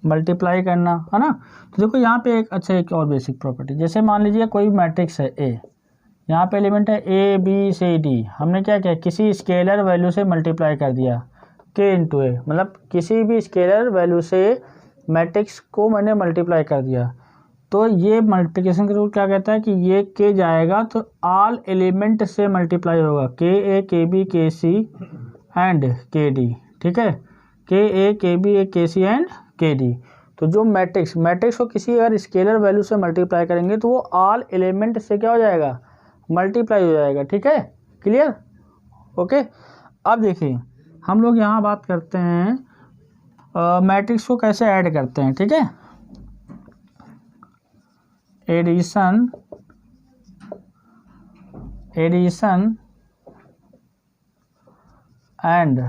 मल्टीप्लाई करना, है ना। तो देखो यहाँ पे एक और बेसिक प्रॉपर्टी, जैसे मान लीजिए कोई मैट्रिक्स है ए, यहाँ पे एलिमेंट है ABCD, हमने क्या किया, किसी स्केलर वैल्यू से मल्टीप्लाई कर दिया K इंटू ए, मतलब किसी भी स्केलर वैल्यू से मैट्रिक्स को मैंने मल्टीप्लाई कर दिया। तो ये मल्टीप्लिकेशन का रूल क्या कहता है कि ये K जाएगा तो ऑल एलिमेंट से मल्टीप्लाई होगा, KA KB KC and KD। ठीक है, KA KB KC and KD। तो जो मैट्रिक्स को किसी अगर स्केलर वैल्यू से मल्टीप्लाई करेंगे तो वो ऑल एलिमेंट से क्या हो जाएगा, मल्टीप्लाई हो जाएगा। ठीक है, क्लियर, ओके। अब देखिए हम लोग यहाँ बात करते हैं मैट्रिक्स को कैसे ऐड करते हैं। ठीक है, addition and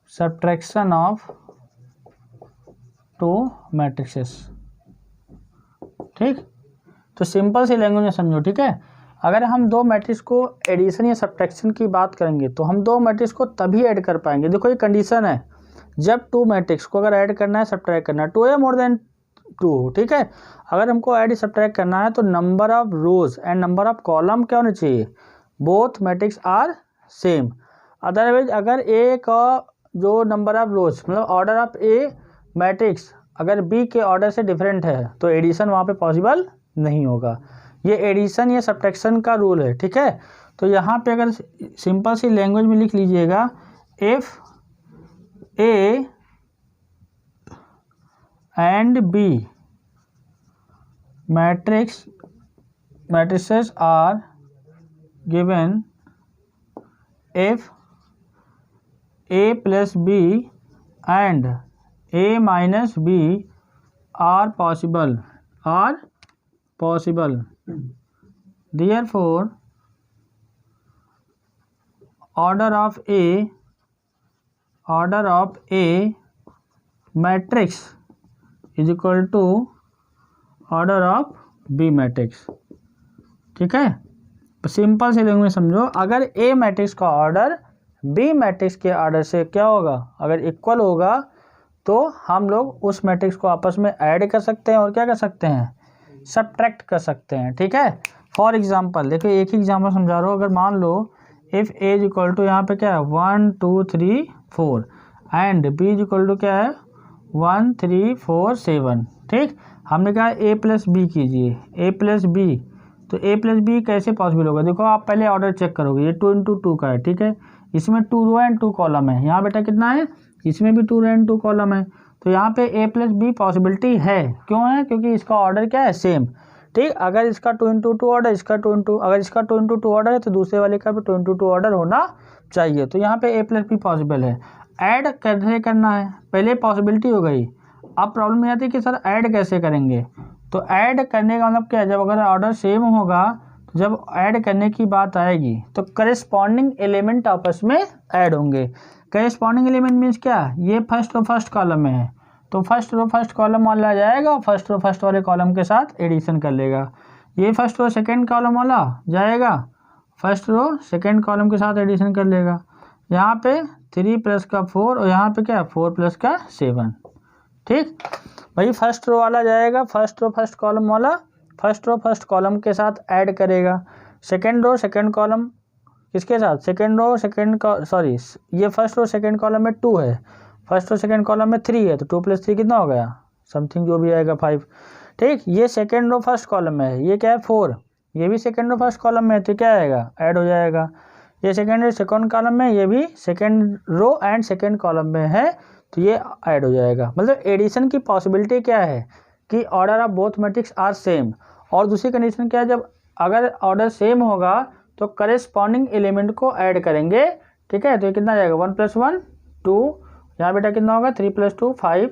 subtraction of two matrices. ठीक, तो सिंपल सी लैंग्वेज में समझो। ठीक है, अगर हम दो मैट्रिक्स को एडिशन या सब्ट्रैक्शन की बात करेंगे तो हम दो मैट्रिक्स को तभी ऐड कर पाएंगे। देखो ये कंडीशन है, जब टू मैट्रिक्स को अगर ऐड करना है, सब्ट्रैक्ट करना है, 2 या मोर देन 2 हो। ठीक है, अगर हमको ऐड सब्ट्रैक्ट करना है तो number of rows and number of column क्या होने चाहिए, both matrix are same. Otherwise अगर ए का जो नंबर ऑफ रोज मतलब ऑर्डर ऑफ ए मैट्रिक्स अगर बी के ऑर्डर से डिफरेंट है तो एडिशन वहाँ पे पॉसिबल नहीं होगा। ये एडिशन या सब्ट्रैक्शन का रूल है। ठीक है, तो यहाँ पे अगर सिंपल सी लैंग्वेज में लिख लीजिएगा, if A and B matrices are given if A plus B and A minus B are possible, therefore order of a matrix is equal to order of b matrix। ठीक है, सिंपल से लैंग्वेज में समझो, अगर ए मैट्रिक्स का ऑर्डर बी मैट्रिक्स के ऑर्डर से क्या होगा, अगर इक्वल होगा तो हम लोग उस मैट्रिक्स को आपस में ऐड कर सकते हैं और क्या कर सकते हैं, सब्ट्रैक्ट कर सकते हैं। ठीक है, फॉर एग्जांपल देखो एक ही एग्जांपल समझा रहा हूँ। अगर मान लो if A is equal to यहाँ पे क्या है 1 2 3 4, and B is equal to क्या है 1 3 4 7। ठीक, हमने कहा ए प्लस बी कीजिए, ए प्लस बी, तो ए प्लस बी कैसे पॉसिबल होगा? देखो आप पहले ऑर्डर चेक करोगे, ये 2 × 2 का है, ठीक है, इसमें 2 रो एंड 2 कॉलम है, यहाँ बेटा कितना है, इसमें भी 2 रो एंड 2 कॉलम है, तो यहाँ पे ए प्लस बी पॉसिबिलिटी है। क्यों है? क्योंकि इसका ऑर्डर क्या है, सेम। ठीक, अगर इसका 2 × 2 ऑर्डर, इसका 2 × 2, अगर इसका 2 × 2 ऑर्डर है तो दूसरे वाले का भी 2 × 2 ऑर्डर होना चाहिए, तो यहाँ पे ए प्लस बी पॉसिबल है। ऐड कैसे करना है, पहले पॉसिबिलिटी हो गई, अब प्रॉब्लम ये आती है कि सर ऐड कैसे करेंगे? तो ऐड करने का मतलब क्या है, जब अगर ऑर्डर सेम होगा तो जब ऐड करने की बात आएगी तो करेस्पॉन्डिंग एलिमेंट आपस में ऐड होंगे। करेस्पॉन्डिंग एलिमेंट मीन्स क्या, ये फर्स्ट रो फर्स्ट कॉलम में है तो फर्स्ट रो फर्स्ट कॉलम वाला जाएगा, फर्स्ट रो फर्स्ट वाले कॉलम के साथ एडिशन कर लेगा। ये फर्स्ट रो सेकेंड कॉलम वाला जाएगा, फर्स्ट रो सेकेंड कॉलम के साथ एडिशन कर लेगा। यहाँ पे 3 + का 4 और यहाँ पे क्या 4 + का 7। ठीक भाई, फर्स्ट रो वाला जाएगा, फर्स्ट रो फर्स्ट कॉलम वाला फर्स्ट रो फर्स्ट कॉलम के साथ ऐड करेगा। सेकेंड रो सेकेंड कॉलम किसके साथ, सेकेंड रो सेकेंड सॉरी, ये फर्स्ट रो सेकेंड कॉलम में 2 है, फर्स्ट रो सेकेंड कॉलम में 3 है, तो 2 + 3 कितना हो गया, समथिंग जो भी आएगा 5। ठीक, ये सेकेंड रो फर्स्ट कॉलम में है, ये क्या है 4, ये भी सेकेंड रो फर्स्ट कॉलम में है, तो क्या आएगा, ऐड हो जाएगा। ये सेकेंड रो सेकेंड कॉलम में, ये भी second row and second column में है, तो ये ऐड हो जाएगा। मतलब एडिशन की पॉसिबिलिटी क्या है कि order of both matrix are same. और दूसरी कंडीशन क्या है, जब अगर ऑर्डर सेम होगा तो करेस्पॉन्डिंग एलिमेंट को ऐड करेंगे। ठीक है, तो ये कितना जाएगा 1 + 1 2, यहाँ बेटा कितना होगा 3 + 2 5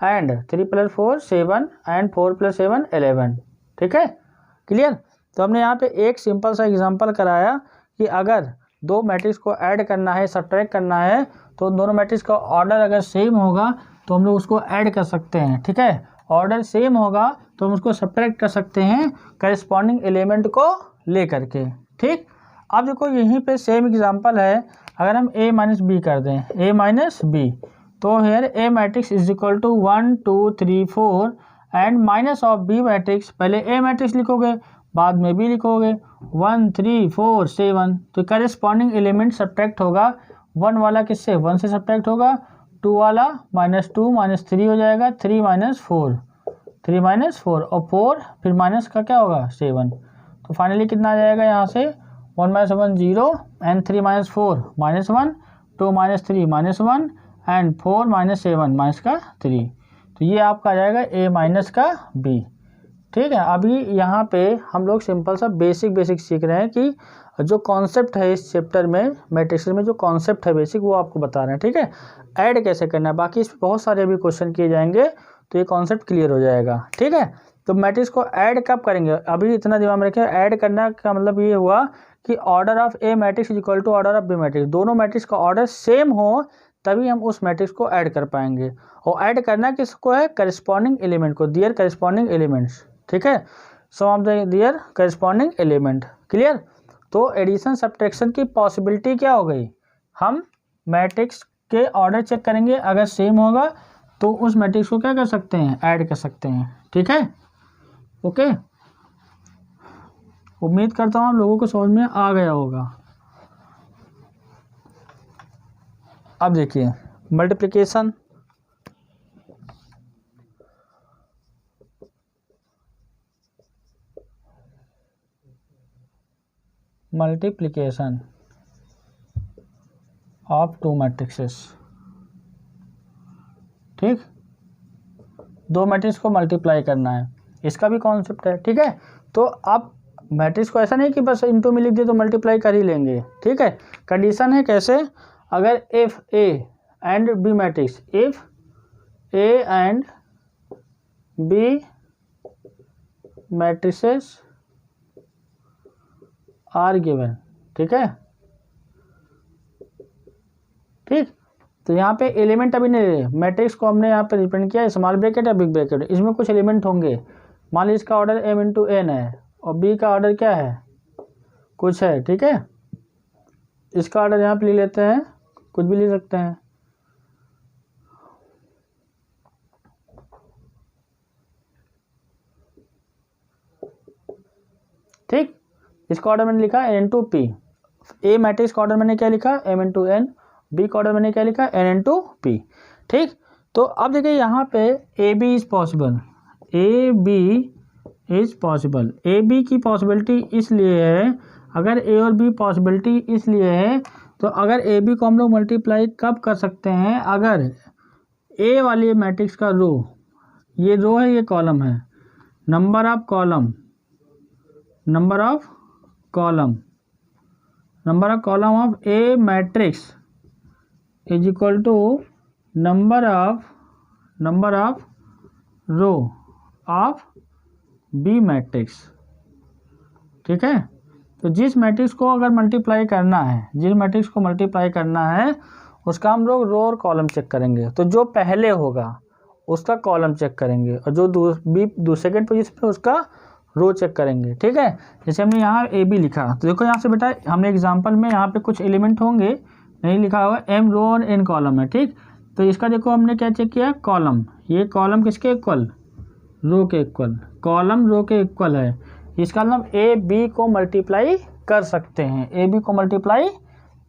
एंड 3 + 4 7 एंड 4 + 7 11। ठीक है, क्लियर। तो हमने यहाँ पे एक सिंपल सा एग्जांपल कराया कि अगर दो मैट्रिक्स को ऐड करना है, सब्ट्रैक्ट करना है, तो दोनों मैट्रिक्स का ऑर्डर अगर सेम होगा तो हम लोग उसको ऐड कर सकते हैं। ठीक है, ऑर्डर सेम होगा तो हम उसको सब्ट्रैक्ट कर सकते हैं करेस्पॉन्डिंग एलिमेंट को ले करके। ठीक, अब देखो यहीं पे सेम एग्जांपल है, अगर हम a - b कर दें, a - b, तो here a matrix is equal to 1 2 3 4 and minus of b matrix, पहले a मैट्रिक्स लिखोगे बाद में b लिखोगे 1 3 4 7, तो करेस्पॉन्डिंग एलिमेंट सब्ट्रैक्ट होगा। 1 वाला किससे, 1 से सब्ट्रैक्ट होगा, 2 वाला -2 -3 हो जाएगा, 3 - 4 3 - 4 और 4 फिर माइनस का क्या होगा 7, तो फाइनली कितना आ जाएगा यहाँ से 1 - 1 0 एंड 3 - 4 -1 2 - 3 -1 एंड 4 - 7 -3, तो ये आपका आ जाएगा a - का b। ठीक है, अभी यहाँ पे हम लोग सिंपल सा बेसिक सीख रहे हैं कि जो कॉन्सेप्ट है इस चैप्टर में, मैट्रिक्स में जो कॉन्सेप्ट है बेसिक, वो आपको बता रहे हैं। ठीक है, ऐड कैसे करना है, बाकी इस पर बहुत सारे अभी क्वेश्चन किए जाएंगे तो ये कॉन्सेप्ट क्लियर हो जाएगा। ठीक है, तो मैट्रिक्स को ऐड कब करेंगे, अभी इतना दिमाग में रखें, ऐड करना का मतलब ये हुआ कि order of A matrix is equal to order of B matrix, दोनों मैट्रिक्स का ऑर्डर सेम हो तभी हम उस मैट्रिक्स को ऐड कर पाएंगे। और ऐड करना किसको है, करेस्पॉन्डिंग एलिमेंट को, दियर करेस्पॉन्डिंग एलिमेंट्स। ठीक है, sum of the their corresponding element. Clear, तो एडिशन सब्ट्रैक्शन की पॉसिबिलिटी क्या हो गई, हम मैट्रिक्स के ऑर्डर चेक करेंगे, अगर सेम होगा तो उस मैट्रिक्स को क्या कर सकते हैं, ऐड कर सकते हैं। ठीक है, ओके, उम्मीद करता हूँ आप लोगों को समझ में आ गया होगा। अब देखिए multiplication, multiplication of two matrices. ठीक, दो मैट्रिक्स को मल्टीप्लाई करना है, इसका भी कॉन्सेप्ट है। ठीक है, तो आप मैट्रिक्स को ऐसा नहीं कि बस इनटू में लिख दिए तो मल्टीप्लाई कर ही लेंगे। ठीक है, कंडीशन है कैसे, अगर if A and B matrix, if A and B matrices are given. ठीक है, ठीक, तो यहाँ पे एलिमेंट अभी नहीं, मैट्रिक्स को हमने यहाँ पे रिप्रेजेंट किया स्मॉल ब्रैकेट या बिग ब्रैकेट, इसमें कुछ एलिमेंट होंगे। मान लीजिए इसका ऑर्डर m × n है और b का ऑर्डर क्या है, कुछ है। ठीक है, इसका ऑर्डर यहाँ पे ले लेते हैं, कुछ भी ले सकते हैं। ठीक, इसका ऑर्डर मैंने लिखा n × p, ए मैट्रिक्स का ऑर्डर मैंने क्या लिखा m × n बी का ऑर्डर मैंने क्या लिखा, एन इंटू पी। ठीक, तो अब देखिए यहाँ पे A B is possible, A B is possible. A B की पॉसिबिलिटी इसलिए है, अगर ए और बी पॉसिबिलिटी इसलिए है, तो अगर ए बी को हम लोग मल्टीप्लाई कब कर सकते हैं, अगर ए वाली मैट्रिक्स का रो, ये रो है ये कॉलम है, number of column, number of column, number of column of A matrix is equal to number of row of B matrix. ठीक है, तो जिस मैट्रिक्स को अगर मल्टीप्लाई करना है, जिस मैट्रिक्स को मल्टीप्लाई करना है उसका हम लोग रो और कॉलम चेक करेंगे। तो जो पहले होगा उसका कॉलम चेक करेंगे और जो सेकेंड पोजीशन पे उसका रो चेक करेंगे। ठीक है, जैसे हमने यहाँ ए बी लिखा, तो देखो यहाँ से बेटा हमने एग्जांपल में यहाँ पे कुछ एलिमेंट होंगे, नहीं लिखा हुआ एम रो और एन कॉलम है। ठीक, तो इसका देखो हमने क्या चेक किया, कॉलम, ये कॉलम किसके इक्वल, रो के इक्वल, कॉलम रो के इक्वल है। इसका मतलब ए बी को मल्टीप्लाई कर सकते हैं, ए बी को मल्टीप्लाई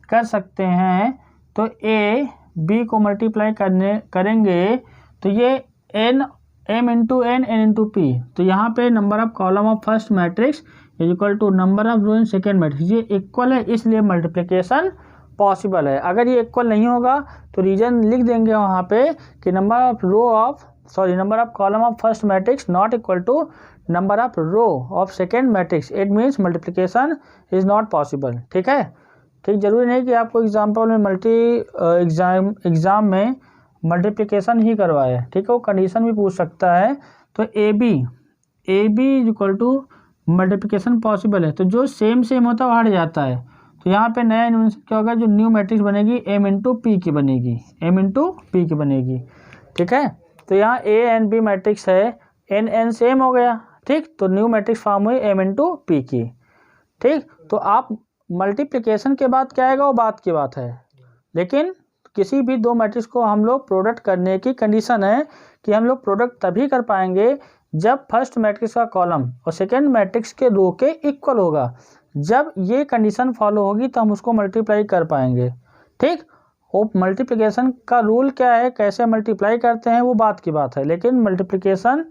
कर सकते हैं। तो ए बी को मल्टीप्लाई करेंगे तो ये N M into N N into P, तो यहाँ पे number of column of first matrix is equal to number of row in second matrix, ये इक्वल है इसलिए मल्टीप्लिकेशन पॉसिबल है। अगर ये इक्वल नहीं होगा तो रीजन लिख देंगे वहाँ पे कि number of column of first matrix not equal to number of row of second matrix, it means multiplication is not possible. ठीक है, ठीक, जरूरी नहीं कि आपको एग्जाम्पल में एग्जाम में मल्टीप्लिकेशन ही करवाए। ठीक है, वो कंडीशन भी पूछ सकता है। तो A B is equal to multiplication possible है, तो जो सेम होता है वो हट जाता है। तो यहाँ पे नया इन्वेंशन क्या होगा, जो न्यू मैट्रिक्स बनेगी एम इंटू पी की बनेगी, एम इंटू पी की बनेगी। ठीक है, तो यहाँ ए एंड बी मैट्रिक्स है, एन एन सेम हो गया। ठीक, तो न्यू मैट्रिक्स फॉर्म हुई एम इंटू पी की। ठीक, तो आप मल्टीप्लिकेशन के बाद क्या आएगा वो बात की बात है, लेकिन किसी भी दो मैट्रिक्स को हम लोग प्रोडक्ट करने की कंडीशन है कि हम लोग प्रोडक्ट तभी कर पाएंगे जब फर्स्ट मैट्रिक्स का कॉलम और सेकेंड मैट्रिक्स के रो के इक्वल होगा। जब ये कंडीशन फॉलो होगी तो हम उसको मल्टीप्लाई कर पाएंगे। ठीक, वो मल्टीप्लिकेशन का रूल क्या है, कैसे मल्टीप्लाई करते हैं वो बात की बात है, लेकिन मल्टीप्लिकेशन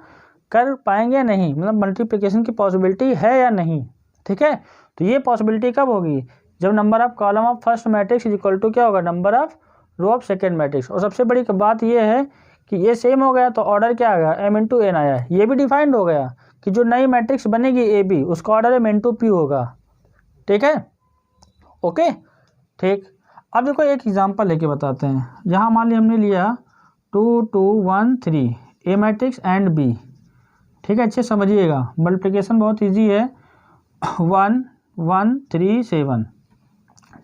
कर पाएंगे नहीं, मतलब मल्टीप्लिकेशन की पॉसिबिलिटी है या नहीं। ठीक है, तो ये पॉसिबिलिटी कब होगी, जब number of column of first matrix is equal to क्या होगा, number of row of second matrix. और सबसे बड़ी बात ये है कि ये सेम हो गया तो ऑर्डर क्या आ गया, एम इंटू एन आया। ये भी डिफाइंड हो गया कि जो नई मैट्रिक्स बनेगी ए बी उसका ऑर्डर एम इंटू पी होगा। ठीक है, ओके। ठीक, अब देखो एक एग्जांपल लेके बताते हैं। यहाँ मान ली हमने लिया 2 2 1 3 ए मैट्रिक्स एंड बी। ठीक है, अच्छे समझिएगा, मल्टीप्लिकेशन बहुत इजी है, 1 1 3 7।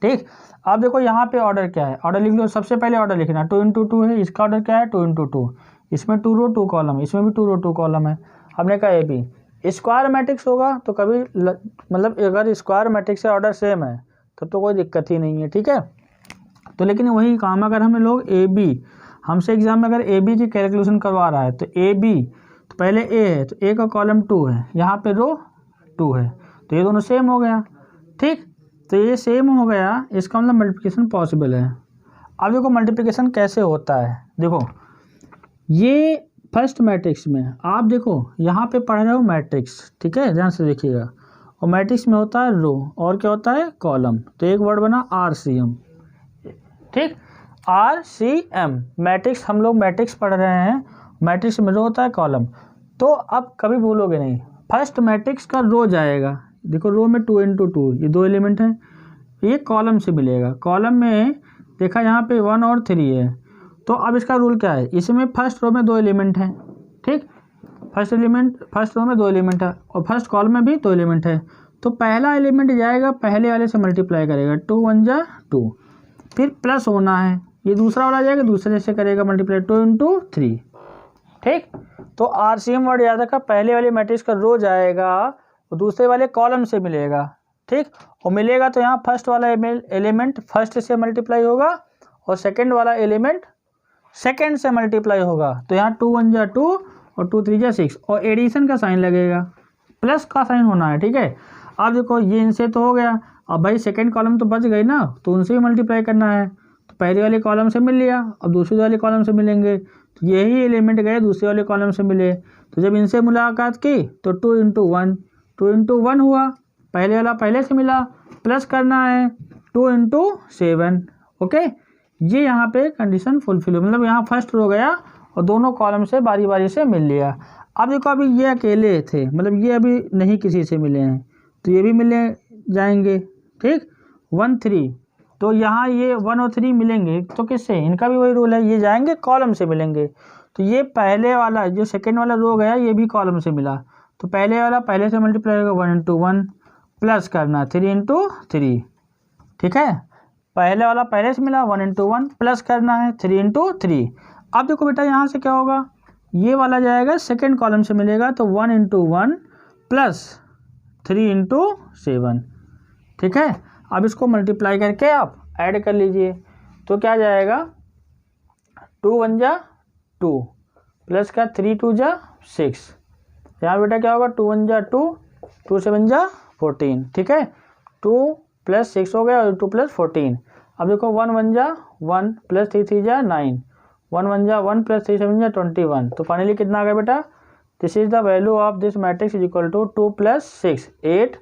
ठीक, अब देखो यहाँ पे ऑर्डर क्या है, ऑर्डर लिख लो। सबसे पहले ऑर्डर लिखना 2 इंटू 2 है, इसका ऑर्डर क्या है 2 इंटू 2, इसमें 2 रो 2 कॉलम, इसमें भी 2 रो 2 कॉलम है। हमने कहा ए बी स्क्वायर मैट्रिक्स होगा तो कभी मतलब अगर स्क्वायर मैट्रिक्स से ऑर्डर सेम है तब तो कोई दिक्कत ही नहीं है। ठीक है, तो लेकिन वही काम अगर हमें लोग ए बी, हमसे एग्जाम में अगर ए बी की कैलकुलेशन करवा रहा है तो ए बी, तो पहले ए है तो ए का कॉलम 2 है, यहाँ पे रो 2 है, तो ये दोनों सेम हो गया। ठीक, तो ये सेम हो गया, इसका मतलब मल्टीप्लिकेशन पॉसिबल है। अब देखो मल्टीप्लिकेशन कैसे होता है, देखो ये फर्स्ट मैट्रिक्स में आप देखो यहाँ पे पढ़ रहे हो मैट्रिक्स। ठीक है, ध्यान से देखिएगा, और मैट्रिक्स में होता है रो और क्या होता है कॉलम, तो एक वर्ड बना RCM। ठीक, RCM मैट्रिक्स, हम लोग मैट्रिक्स पढ़ रहे हैं, मैट्रिक्स में रो होता है कॉलम। तो अब कभी भूलोगे नहीं, फर्स्ट मैट्रिक्स का रो जाएगा, देखो रो में 2 इंटू 2 ये 2 एलिमेंट हैं, ये कॉलम से मिलेगा। कॉलम में देखा यहाँ पे 1 और 3 है, तो अब इसका रूल क्या है, इसमें फर्स्ट रो में 2 एलिमेंट हैं। ठीक, फर्स्ट रो में 2 एलिमेंट है और फर्स्ट कॉलम में भी 2 एलिमेंट है, तो पहला एलिमेंट जाएगा पहले वाले से मल्टीप्लाई करेगा, 2 1 जा 2, फिर प्लस होना है, ये दूसरा वाला जाएगा दूसरे से करेगा मल्टीप्लाई 2 इंटू 3। ठीक, तो RCM वर्ड याद रखा, पहले वाले मैट्रिक्स का रो जाएगा और दूसरे वाले कॉलम से मिलेगा। ठीक, और मिलेगा तो यहाँ फर्स्ट वाला एलिमेंट फर्स्ट से मल्टीप्लाई होगा और सेकंड वाला एलिमेंट सेकंड से मल्टीप्लाई होगा, तो यहाँ 2 1 जा 2 और 2 3 जा 6, और एडिशन का साइन लगेगा, प्लस का साइन होना है। ठीक है, अब देखो ये इनसे तो हो गया, अब भाई सेकंड कॉलम तो बच गई ना, तो उनसे भी मल्टीप्लाई करना है, तो पहले वाले कॉलम से मिल लिया, अब दूसरे वाले कॉलम से मिलेंगे, तो यही एलिमेंट गए दूसरे वाले कॉलम से मिले, तो जब इनसे मुलाकात की तो 2 इंटू 1 हुआ, पहले वाला पहले से मिला, प्लस करना है 2 इंटू 7। ओके, ये यहाँ पे कंडीशन फुलफिल हो, मतलब यहाँ फर्स्ट रो गया और दोनों कॉलम से बारी बारी से मिल लिया। अब देखो अभी ये अकेले थे, मतलब ये अभी नहीं किसी से मिले हैं, तो ये भी मिले जाएंगे। ठीक, 1 3, तो यहाँ ये 1 और 3 मिलेंगे तो किससे, इनका भी वही रूल है, ये जाएंगे कॉलम से मिलेंगे। तो ये पहले वाला जो सेकेंड वाला रो गया ये भी कॉलम से मिला, तो पहले वाला पहले से मल्टीप्लाई होगा 1 इंटू 1 प्लस करना 3 इंटू 3। ठीक है, पहले वाला पहले से मिला 1 इंटू 1 प्लस करना है 3 इंटू 3। अब देखो बेटा यहाँ से क्या होगा, ये वाला जाएगा सेकेंड कॉलम से मिलेगा, तो 1 इंटू 1 प्लस 3 इंटू 7। ठीक है, अब इसको मल्टीप्लाई करके आप ऐड कर लीजिए, तो क्या जाएगा 2 1 जा 2 प्लस का 3 2 जा 6। यहाँ बेटा क्या होगा 2 1 जा 2, 2 7 जा 14। ठीक है, 2 प्लस 6 हो गया और 2 प्लस 14। अब देखो 1 1 जा 1 प्लस 3 3 जा 9, 1 1 जा 1 प्लस 3 7 जा 21। तो फाइनली कितना आ गया बेटा, this is the value of this matrix is equal to 2 plus 6 8,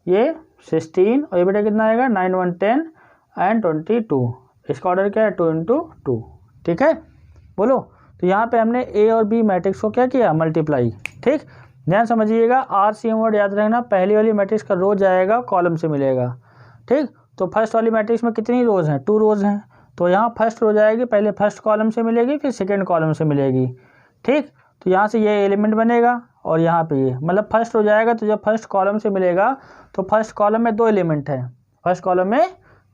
ये 16, और ये बेटा कितना आएगा 9 1 10 एंड 22। इसका ऑर्डर क्या है 2 इंटू 2। ठीक है, बोलो, तो यहाँ पे हमने ए और बी मैट्रिक्स को क्या किया, मल्टीप्लाई। ठीक, ध्यान समझिएगा, RCM वर्ड याद रखना, पहली वाली मैट्रिक्स का रो जाएगा कॉलम से मिलेगा। ठीक, तो फर्स्ट वाली मैट्रिक्स में कितनी रोज हैं, 2 रोज हैं, तो यहाँ फर्स्ट रो जाएगी, पहले फर्स्ट कॉलम से मिलेगी फिर सेकेंड कॉलम से मिलेगी। ठीक, तो यहाँ से ये एलिमेंट बनेगा और यहाँ पे ये, मतलब फर्स्ट हो जाएगा, तो जब फर्स्ट कॉलम से मिलेगा तो फर्स्ट कॉलम में 2 एलिमेंट है, फर्स्ट कॉलम में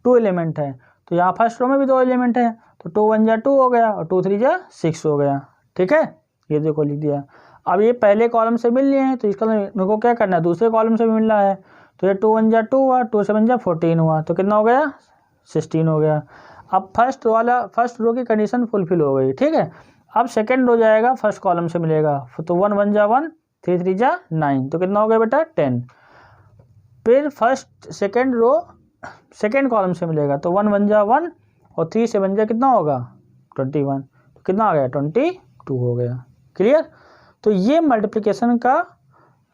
2 एलिमेंट है, तो यहाँ फर्स्ट रो में भी 2 एलिमेंट है, तो 2 1 जा 2 हो गया और 2 3 जा 6 हो गया। ठीक है, ये देखो लिख दिया। अब ये पहले कॉलम से मिल लिए हैं, तो इसका मेरे को क्या करना है, दूसरे कॉलम से भी मिल रहा है, तो ये 2 1 जा 2 हुआ, 2 7 जा 14 हुआ, तो कितना हो गया 16 हो गया। अब फर्स्ट रो की कंडीशन फुलफिल हो गई। ठीक है, अब सेकेंड रो जाएगा फर्स्ट कॉलम से मिलेगा, तो 1 1 जा 1, 3 3 जा 9, तो कितना हो गया बेटा 10। फिर first second row second column से मिलेगा, तो 1 1 जा 1 और 3 7 जा कितना होगा 21, तो कितना आ गया 22 हो गया। क्लियर, तो ये मल्टीप्लिकेशन का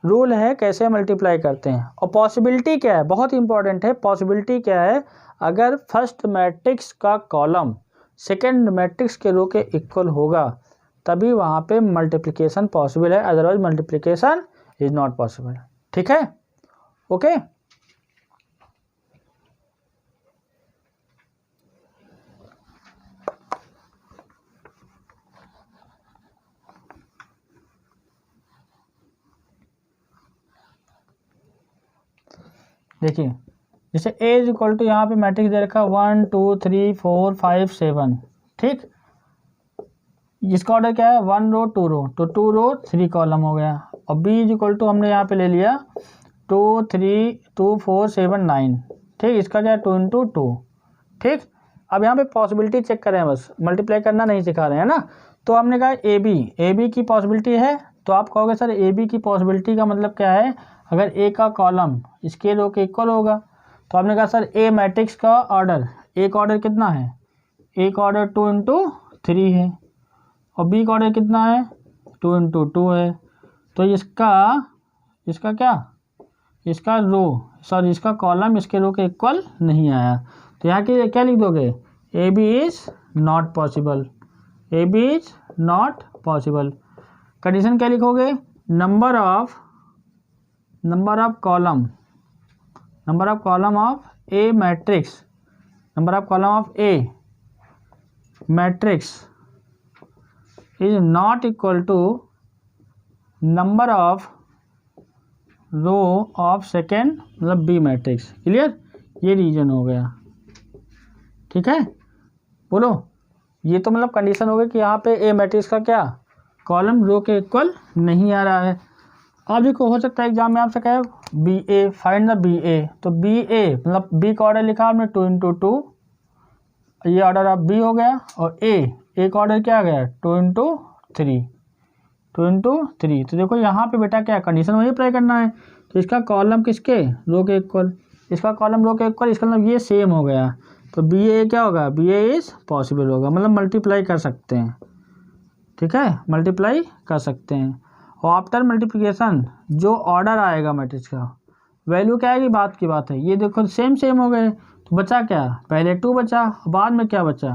रूल है, कैसे मल्टीप्लाई करते हैं। और पॉसिबिलिटी क्या है, बहुत इंपॉर्टेंट है, पॉसिबिलिटी क्या है, अगर फर्स्ट मैट्रिक्स का कॉलम सेकेंड मैट्रिक्स के रो के इक्वल होगा तभी वहाँ पे मल्टीप्लिकेशन पॉसिबल है, otherwise multiplication is not possible. ठीक है, ओके। देखिए, जैसे A इज इक्वल टू यहाँ पे मैट्रिक्स दे रखा 1 2 3 4 5 7। ठीक, इसका ऑर्डर क्या है 1 रो 2 रो, तो 2 रो 3 कॉलम हो गया। और B इज इक्वल टू हमने यहाँ पे ले लिया 2 3 2 4 7 9। ठीक, इसका क्या है 2 इंटू 2। ठीक, अब यहाँ पे पॉसिबिलिटी चेक करें, बस मल्टीप्लाई करना नहीं सिखा रहे हैं ना। तो हमने कहा ए बी की पॉसिबिलिटी है, तो आप कहोगे सर ए बी की पॉसिबिलिटी का मतलब क्या है, अगर ए का कॉलम इसके रो के इक्वल होगा, तो आपने कहा सर ए मैट्रिक्स का ऑर्डर, ए का ऑर्डर कितना है, ए का ऑर्डर 2 इंटू 3 है और बी का ऑर्डर कितना है 2 इंटू 2 है। तो इसका क्या, इसका रो सॉरी इसका कॉलम इसके रो के इक्वल नहीं आया, तो यहाँ के क्या लिख दोगे, A B is not possible, A B is not possible. Condition क्या लिखोगे, number of column of A matrix, number of column of A matrix is not equal to number of row of second मतलब बी मैट्रिक्स। क्लियर, ये रीजन हो गया। ठीक है, बोलो, ये तो मतलब कंडीशन हो गई कि यहाँ पे ए मैट्रिक्स का क्या कॉलम रो के इक्वल नहीं आ रहा है। अब देखो हो सकता है एग्जाम में आपसे कहे B A find the B A, तो बी ए मतलब बी का ऑर्डर लिखा हमने 2 इंटू 2, ये ऑर्डर अब बी हो गया, और ए का ऑर्डर क्या आ गया 2 इंटू 3, 2 इंटू 3। तो देखो यहाँ पे बेटा क्या कंडीशन वही अप्लाई करना है, तो इसका कॉलम किसके रो के इक्वल, इसका कॉलम रो के इक्वल, इसका मतलब ये सेम हो गया। तो बी ए क्या होगा, बी ए इज़ पॉसिबल होगा, मतलब मल्टीप्लाई कर सकते हैं, ठीक है, मल्टीप्लाई कर सकते हैं। और आफ्टर मल्टीप्लिकेशन जो ऑर्डर आएगा मैट्रिक्स का, वैल्यू क्या आएगी, बात की बात है, ये देखो सेम हो गए, तो बचा क्या, पहले 2 बचा, बाद में क्या बचा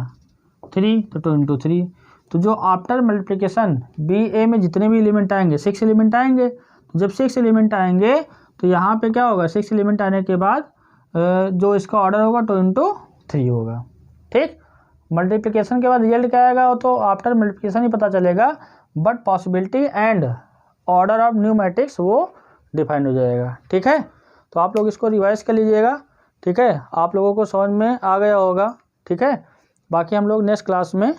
3, तो 2 × 3। तो जो आफ्टर मल्टीप्लिकेशन बी ए में जितने भी एलिमेंट आएंगे 6 एलिमेंट आएंगे, तो जब 6 एलिमेंट आएंगे तो यहाँ पे क्या होगा, 6 एलिमेंट आने के बाद जो इसका ऑर्डर होगा 2 × 3 होगा, ठीक। मल्टीप्लिकेशन के बाद रिजल्ट क्या आएगा, तो आफ्टर मल्टीप्लिकेशन ही पता चलेगा, but possibility and order of new matrix वो डिफाइन हो जाएगा, ठीक है। तो आप लोग इसको रिवाइज कर लीजिएगा, ठीक है, आप लोगों को समझ में आ गया होगा, ठीक है। बाकी हम लोग नेक्स्ट क्लास में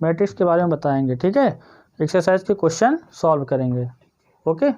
मैट्रिक्स के बारे में बताएंगे, ठीक है, एक्सरसाइज के क्वेश्चन सॉल्व करेंगे, ओके।